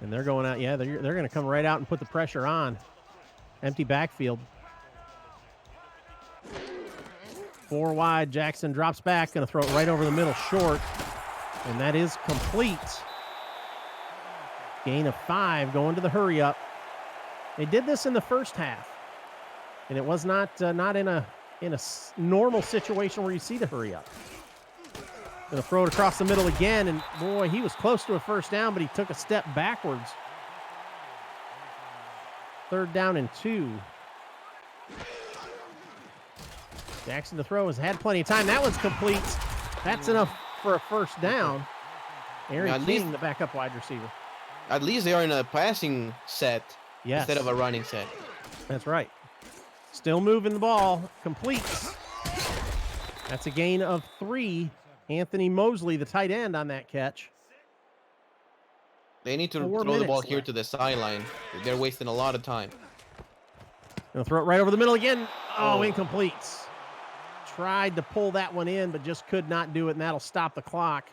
Speaker 7: And they're going out. Yeah, they're going to come right out and put the pressure on. Empty backfield. 4 wide. Jackson drops back. Going to throw it right over the middle short. And that is complete. Gain of 5 going to the hurry up. They did this in the first half. And it was not in a normal situation where you see the hurry up. Going to throw it across the middle again, and boy, he was close to a 1st down, but he took a step backwards. 3rd down and 2. Jackson to throw has had plenty of time. That one's complete. That's enough for a 1st down. Aaron King, the backup wide receiver.
Speaker 8: At least they are in a passing set instead of a running set.
Speaker 7: That's right. Still moving the ball. Completes. That's a gain of 3. Anthony Mosley, the tight end, on that catch.
Speaker 8: They need to throw the ball here to the sideline. They're wasting a lot of time.
Speaker 7: Gonna throw it right over the middle again. Oh, incomplete. Tried to pull that one in, but just could not do it, and that'll stop the clock.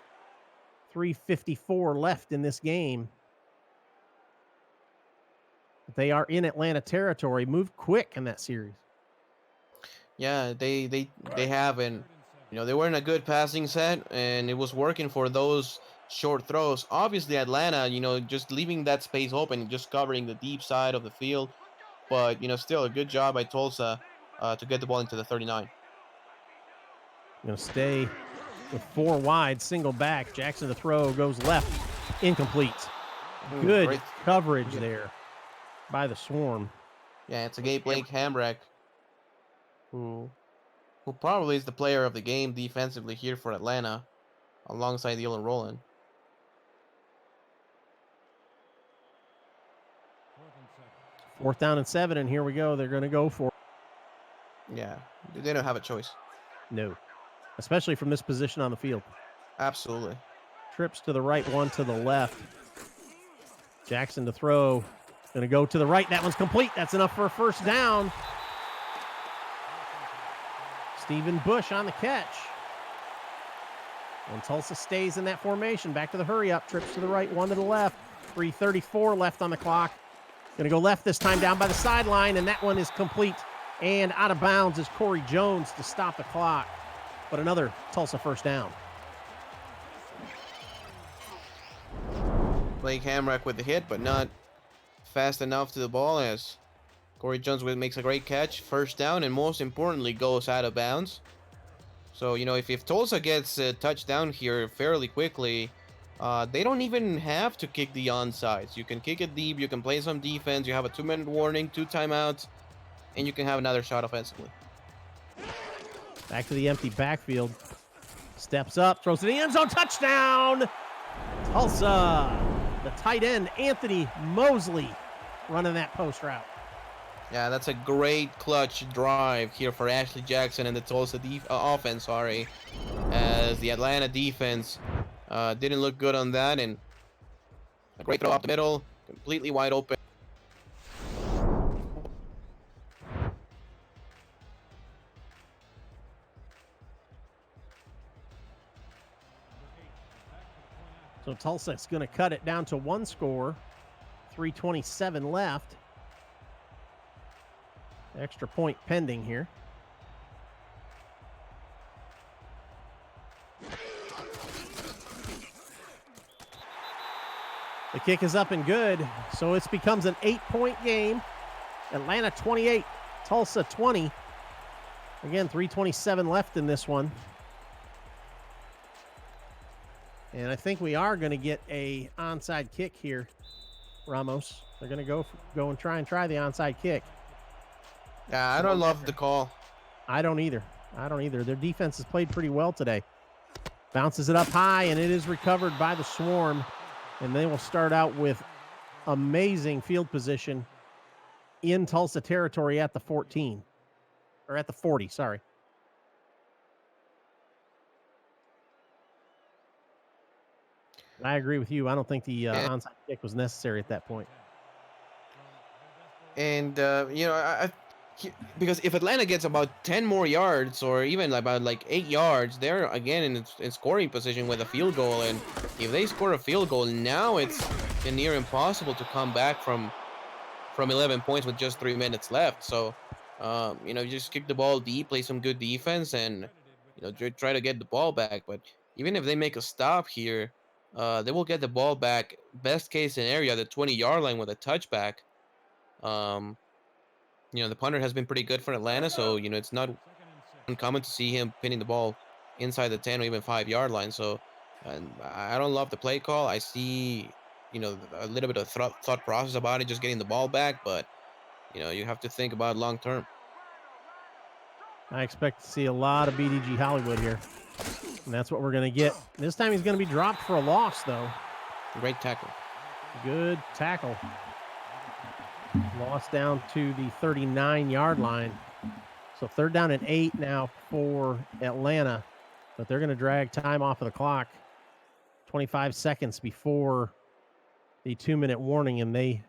Speaker 7: 3:54 left in this game. They are in Atlanta territory. Moved quick in that series.
Speaker 8: Yeah, they have, and they were in a good passing set, and it was working for those short throws. Obviously, Atlanta, just leaving that space open, just covering the deep side of the field. But, still a good job by Tulsa to get the ball into the 39.
Speaker 7: Going to stay with 4 wide, single back. Jackson to throw, goes left, incomplete. Good coverage there by the Swarm.
Speaker 8: Yeah, it's a Blake Hambrick, who probably is the player of the game defensively here for Atlanta, alongside Dylan Rowland.
Speaker 10: Fourth
Speaker 7: down and 7, and here we go. They're going to go for it.
Speaker 8: Yeah, they don't have a choice.
Speaker 7: No, especially from this position on the field.
Speaker 8: Absolutely.
Speaker 7: Trips to the right, one to the left. Jackson to throw. Going to go to the right. That one's complete. That's enough for a first down. Stephen Bush on the catch. And Tulsa stays in that formation. Back to the hurry up. Trips to the right, one to the left. 3:34 left on the clock. Going to go left this time down by the sideline, and that one is complete. And out of bounds is Corey Jones to stop the clock. But another Tulsa first down.
Speaker 8: Blake Hamrick with the hit, but not fast enough to the ball as Corey Jones makes a great catch, first down, and most importantly goes out of bounds. So, you know, if Tulsa gets a touchdown here fairly quickly, they don't even have to kick the onside. You can kick it deep, you can play some defense, you have a 2-minute warning, 2 timeouts, and you can have another shot offensively.
Speaker 7: Back to the empty backfield. Steps up, throws to the end zone, touchdown! Tulsa, the tight end, Anthony Mosley, running that post route.
Speaker 8: Yeah, that's a great clutch drive here for Ashley Jackson and the Tulsa offense, as the Atlanta defense didn't look good on that, and a great throw up the middle, completely wide open.
Speaker 7: So Tulsa's going to cut it down to 1 score, 3:27 left. Extra point pending here. The kick is up and good, so it becomes an 8-point game. Atlanta 28, Tulsa 20. Again, 3:27 left in this one. And I think we are going to get a onside kick here, Ramos. They're going to go and try the onside kick.
Speaker 8: Yeah, I don't love the call.
Speaker 7: I don't either. Their defense has played pretty well today. Bounces it up high, and it is recovered by the Swarm. And they will start out with amazing field position in Tulsa territory at the 14. Or at the 40, sorry. I agree with you. I don't think the onside kick was necessary at that point.
Speaker 8: And, you know, because if Atlanta gets about 10 more yards or even about 8 yards, they're again in scoring position with a field goal. And if they score a field goal, now it's near impossible to come back from 11 points with just 3 minutes left. So, you know, you just kick the ball deep, play some good defense, and, you know, try to get the ball back. But even if they make a stop here, they will get the ball back, best case scenario, the 20-yard line with a touchback. You know, the punter has been pretty good for Atlanta, so, you know, it's not uncommon to see him pinning the ball inside the 10 or even 5-yard line. So, I don't love the play call. I see, you know, a little bit of thought process about it, just getting the ball back, but, you know, you have to think about long term.
Speaker 7: I expect to see a lot of BDG Hollywood here, and that's what we're going to get. This time he's going to be dropped for a loss, though.
Speaker 8: Great tackle.
Speaker 7: Good tackle. Lost down to the 39-yard line. So 3rd down and 8 now for Atlanta. But they're going to drag time off of the clock. 25 seconds before the 2-minute warning. And they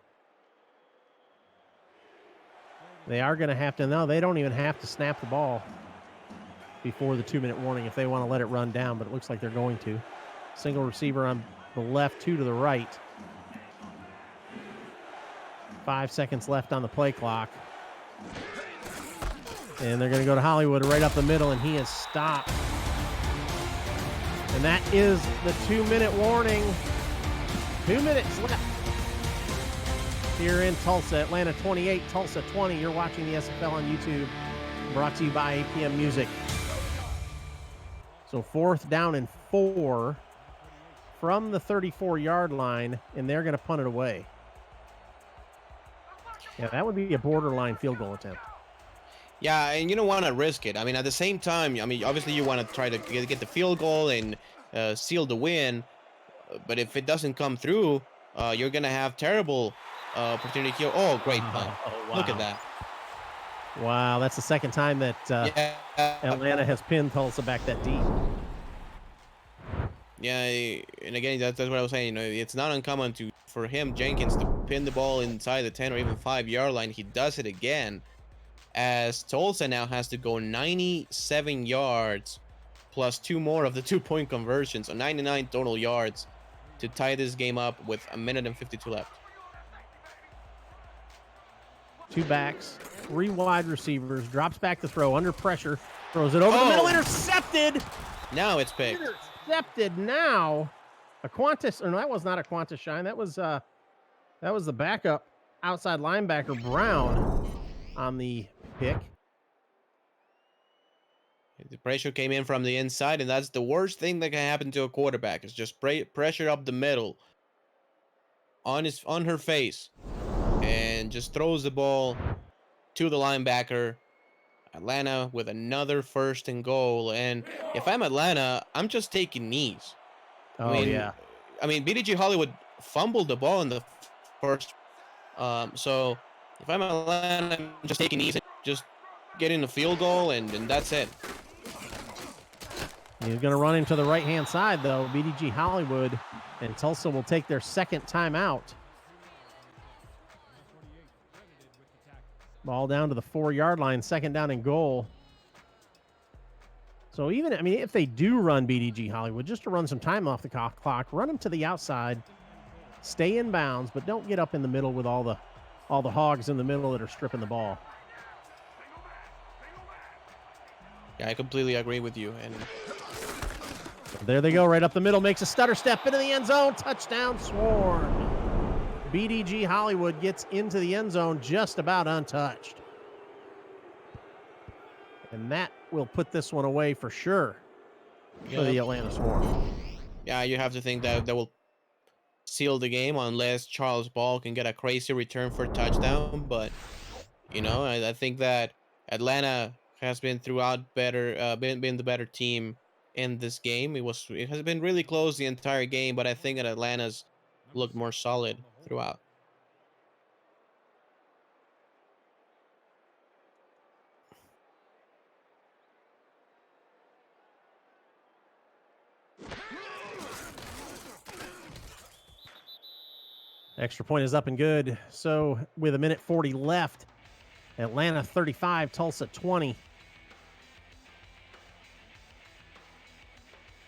Speaker 7: are going to have to, no, they don't even have to snap the ball before the 2-minute warning if they want to let it run down. But it looks like they're going to. Single receiver on the left, 2 to the right. 5 seconds left on the play clock. And they're going to go to Hollywood right up the middle, and he is stopped. And that is the 2-minute warning. 2 minutes left here in Tulsa. Atlanta 28, Tulsa 20. You're watching the SFL on YouTube. Brought to you by APM Music. So 4th down and 4 from the 34-yard line, and they're going to punt it away. Yeah, that would be a borderline field goal attempt.
Speaker 8: Yeah, and you don't want to risk it. I mean, at the same time, I mean, obviously you want to try to get the field goal and seal the win. But if it doesn't come through, you're going to have terrible opportunity here. Oh, great punt.
Speaker 7: Wow.
Speaker 8: Look at that.
Speaker 7: Wow, that's the second time that Atlanta has pinned Tulsa back that deep.
Speaker 8: Yeah, and again, that's what I was saying. You know, it's not uncommon for him, Jenkins, to pin the ball inside the 10 or even 5-yard line. He does it again, as Tulsa now has to go 97 yards plus 2 more of the 2-point conversion, so 99 total yards to tie this game up with 1:52 left.
Speaker 7: 2 backs, 3 wide receivers, drops back to throw under pressure, throws it over the middle, intercepted.
Speaker 8: Now it's picked.
Speaker 7: Intercepted now. A Qantas, or no, that was not a Qantas Shine. That was the backup outside linebacker Brown on the pick.
Speaker 8: The pressure came in from the inside, and that's the worst thing that can happen to a quarterback, is just pressure up the middle on her face, and just throws the ball to the linebacker. Atlanta with another 1st and goal, and if I'm Atlanta, I'm just taking knees.
Speaker 7: Oh, yeah.
Speaker 8: I mean, BDG Hollywood fumbled the ball in the first, so if I'm Atlanta, I'm just taking knees and just getting a field goal, and that's it.
Speaker 7: He's going to run into the right-hand side, though, BDG Hollywood, and Tulsa will take their 2nd timeout. Ball down to the 4-yard line, 2nd down and goal. So even, I mean, if they do run BDG Hollywood, just to run some time off the clock, run them to the outside, stay in bounds, but don't get up in the middle with all the hogs in the middle that are stripping the ball.
Speaker 8: Yeah, I completely agree with you. And
Speaker 7: there they go, right up the middle, makes a stutter step into the end zone, touchdown Swarm. BDG Hollywood gets into the end zone just about untouched. And that will put this one away for sure for the Atlanta Swarm.
Speaker 8: Yeah, you have to think that will seal the game unless Charles Ball can get a crazy return for a touchdown. But, you know, I think that Atlanta has been throughout better, been the better team in this game. It has been really close the entire game, but I think that Atlanta's looked more solid throughout.
Speaker 7: Extra point is up and good. So with 1:40 left, Atlanta 35, Tulsa 20.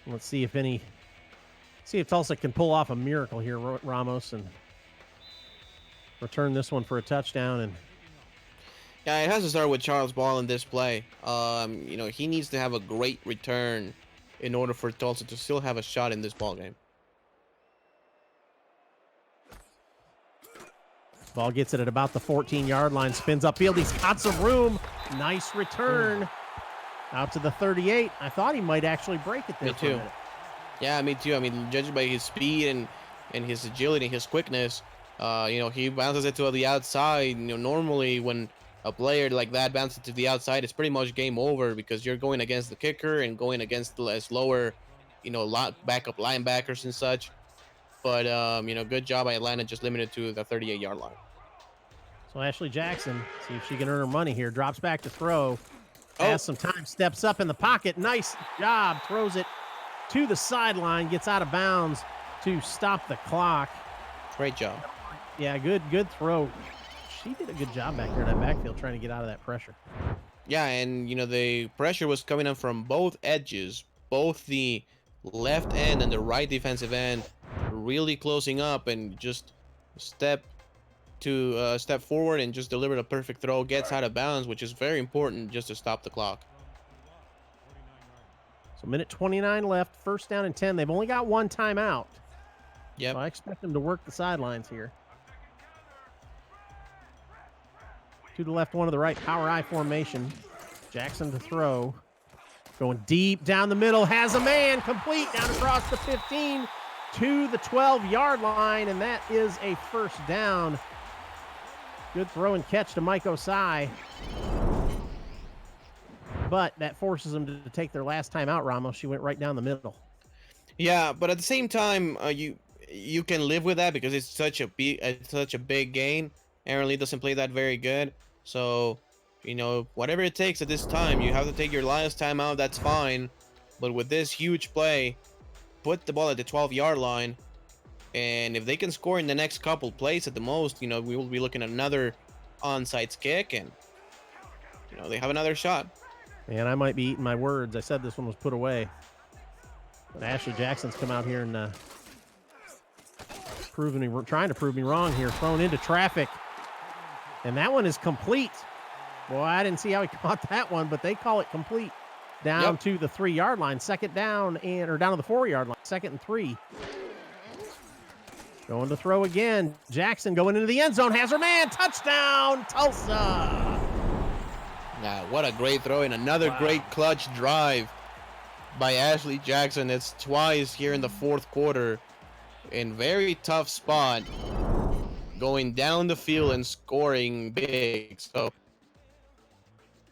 Speaker 7: Let's see if Tulsa can pull off a miracle here, Ramos, and return this one for a touchdown. And
Speaker 8: yeah, it has to start with Charles Ball in this play. You know, he needs to have a great return in order for Tulsa to still have a shot in this ball game.
Speaker 7: Ball gets it at about the 14-yard line, spins upfield. He's got some room. Nice return out to the 38. I thought he might actually break it there.
Speaker 8: Me too. Yeah, me too. I mean, judging by his speed and his agility, his quickness, you know, he bounces it to the outside. You know, normally when a player like that bounces to the outside, it's pretty much game over because you're going against the kicker and going against the slower, you know, backup linebackers and such. But, you know, good job by Atlanta, just limited to the 38-yard line.
Speaker 7: So Ashley Jackson, see if she can earn her money here. Drops back to throw. Has some time, steps up in the pocket. Nice job. Throws it to the sideline. Gets out of bounds to stop the clock.
Speaker 8: Great job.
Speaker 7: Yeah, good throw. She did a good job back there in that backfield trying to get out of that pressure.
Speaker 8: Yeah, and, you know, the pressure was coming in from both edges, both the left end and the right defensive end, really closing up, and just step forward and just deliver a perfect throw. Gets out of bounds, which is very important just to stop the clock.
Speaker 7: So 1:29 left, 1st down and 10. They've only got 1 timeout.
Speaker 8: Yep.
Speaker 7: So I expect them to work the sidelines here. 2 to the left, 1 to the right. Power I formation. Jackson to throw. Going deep down the middle. Has a man. Complete down across the 15 to the 12-yard line. And that is a 1st down. Good throw and catch to Mike Osai. But that forces them to take their last time out, Ramos. She went right down the middle.
Speaker 8: Yeah, but at the same time, you can live with that because it's such a big gain. Aaron Lee doesn't play that very good. So, you know, whatever it takes at this time, you have to take your last time out. That's fine. But with this huge play, put the ball at the 12-yard line, and if they can score in the next couple plays at the most, we will be looking at another onside kick, and they have another shot.
Speaker 7: And I might be eating my words. I said this one was put away, but Ashley Jackson's come out here and trying to prove me wrong here. Thrown into traffic, and that one is complete. Boy, I didn't see how he caught that one, but they call it complete. Down to the 3-yard line, second down, or down to the 4-yard line, 2nd and 3. Going to throw again. Jackson going into the end zone, has her man, touchdown, Tulsa.
Speaker 8: Yeah, what a great throw and another great clutch drive by Ashley Jackson. It's twice here in the 4th quarter in very tough spot, going down the field and scoring big. So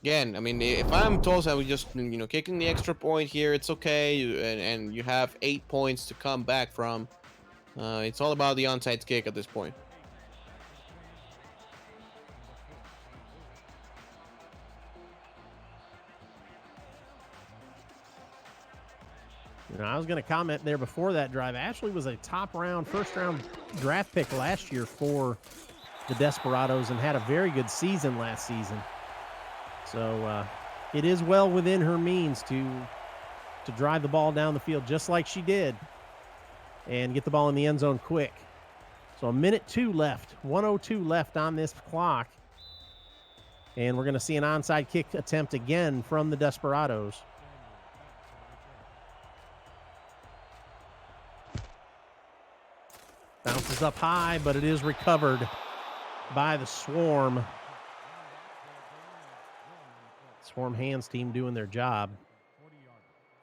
Speaker 8: again, I mean, if I'm Tulsa, I would just, kicking the extra point here. It's okay, and you have 8 points to come back from. It's all about the onside kick at this point.
Speaker 7: I was going to comment there before that drive. Ashley was a first-round draft pick last year for the Desperados and had a very good season last season. So it is well within her means to drive the ball down the field just like she did and get the ball in the end zone quick. So 1:02 left, 1:02 left on this clock. And we're going to see an onside kick attempt again from the Desperados. Bounces up high, but it is recovered by the Swarm. Swarm hands team doing their job.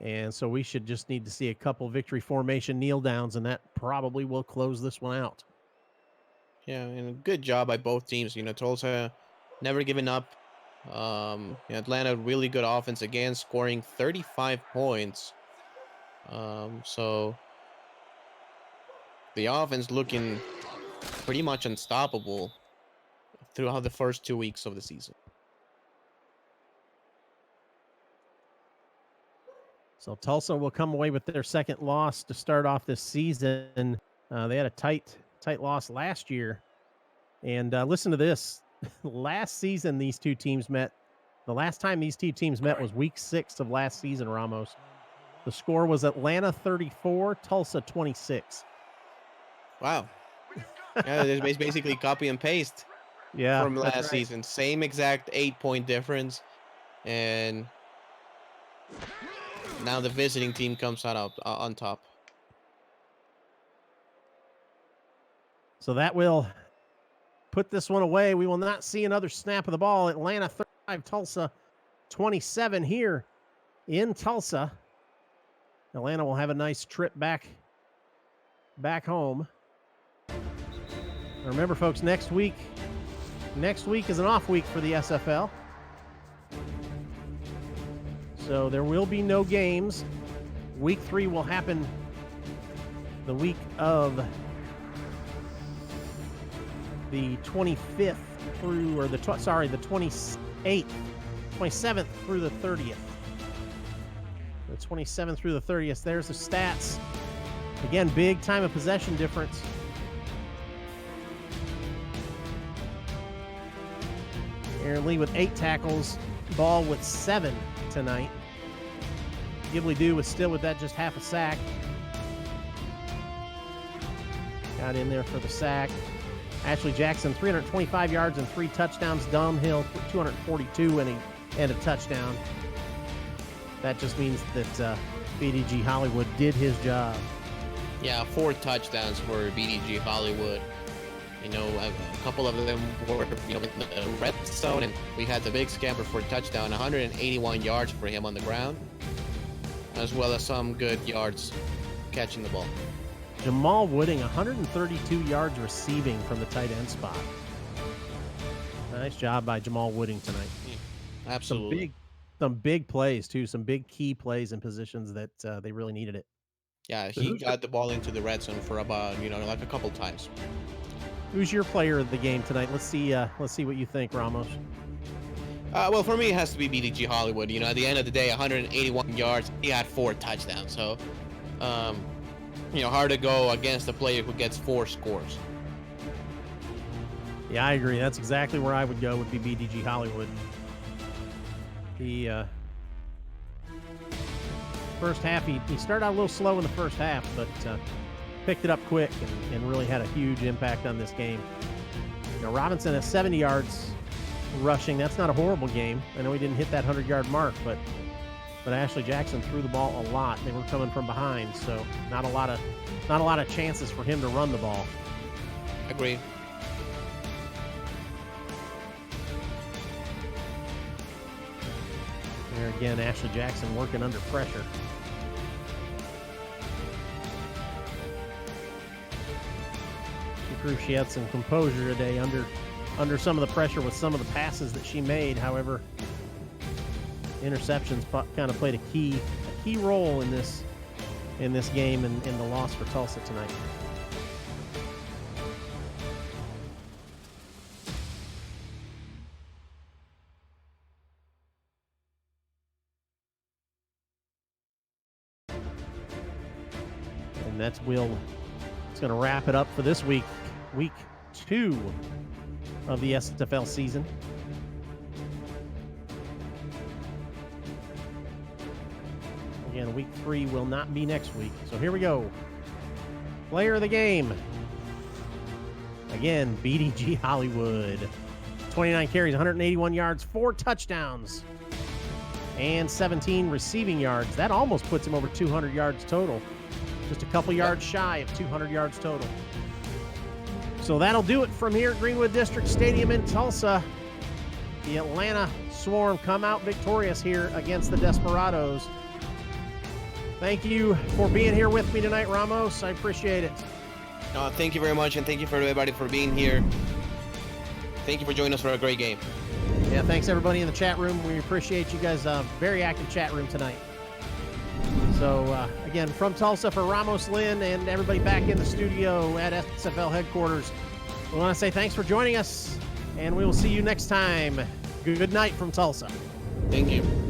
Speaker 7: And so we should just need to see a couple victory formation kneel downs, and that probably will close this one out.
Speaker 8: Yeah, and a good job by both teams. Tulsa never giving up. Atlanta, really good offense again, scoring 35 points. So the offense looking pretty much unstoppable throughout the first 2 weeks of the season.
Speaker 7: So Tulsa will come away with their second loss to start off this season. They had a tight loss last year. And listen to this. Last season, these two teams met. The last time these two teams met was week 6 of last season, Ramos. The score was Atlanta 34, Tulsa 26.
Speaker 8: Wow. Yeah, it's basically copy and paste from last season. Same exact 8-point difference. And now the visiting team comes out on top.
Speaker 7: So that will put this one away. We will not see another snap of the ball. Atlanta 35, Tulsa 27 here in Tulsa. Atlanta will have a nice trip back home. Remember, folks, next week is an off week for the SFL. So there will be no games. Week 3 will happen the week of the 25th through, the 28th, 27th through the 30th. The 27th through the 30th. There's the stats. Again, big time of possession difference. Aaron Lee with 8 tackles, Ball with 7 tonight. Ghibli Dew was still with that, just half a sack. Got in there for the sack. Ashley Jackson, 325 yards and 3 touchdowns. Dunhill, 242 and a touchdown. That just means that BDG Hollywood did his job.
Speaker 8: Yeah, 4 touchdowns for BDG Hollywood. A couple of them were, in the red zone, and we had the big scamper for a touchdown, 181 yards for him on the ground, as well as some good yards catching the ball.
Speaker 7: Jamal Wooding, 132 yards receiving from the tight end spot. Nice job by Jamal Wooding tonight.
Speaker 8: Absolutely.
Speaker 7: Some big plays, too. Some big key plays in positions that they really needed it.
Speaker 8: Yeah, he got the ball into the red zone for about, like a couple times.
Speaker 7: Who's your player of the game tonight? Let's see what you think, Ramos.
Speaker 8: Well, for me, it has to be BDG Hollywood. At the end of the day, 181 yards. He had 4 touchdowns. So, hard to go against a player who gets 4 scores.
Speaker 7: Yeah, I agree. That's exactly where I would go, would be BDG Hollywood. He first half, he started out a little slow in the first half, but picked it up quick and really had a huge impact on this game. Robinson has 70 yards rushing. That's not a horrible game. I know he didn't hit that 100-yard mark, but Ashley Jackson threw the ball a lot. They were coming from behind, so not a lot of chances for him to run the ball.
Speaker 8: Agreed.
Speaker 7: There again, Ashley Jackson working under pressure. She proved she had some composure today under some of the pressure with some of the passes that she made. However, interceptions kind of played a key role in this game and in the loss for Tulsa tonight. And it's going to wrap it up for this week 2 of the SFL season. Again, week 3 will not be next week. So here we go. Player of the game. Again, BDG Hollywood. 29 carries, 181 yards, 4 touchdowns, and 17 receiving yards. That almost puts him over 200 yards total. Just a couple yards shy of 200 yards total. So that'll do it from here at Greenwood District Stadium in Tulsa. The Atlanta Swarm come out victorious here against the Desperados. Thank you for being here with me tonight, Ramos. I appreciate it.
Speaker 8: Thank you very much, and thank you for everybody for being here. Thank you for joining us for a great game.
Speaker 7: Yeah, thanks everybody in the chat room. We appreciate you guys. Very active chat room tonight. So, again, from Tulsa for Ramos Lynn and everybody back in the studio at SFL headquarters, we want to say thanks for joining us, and we will see you next time. Good night from Tulsa.
Speaker 8: Thank you.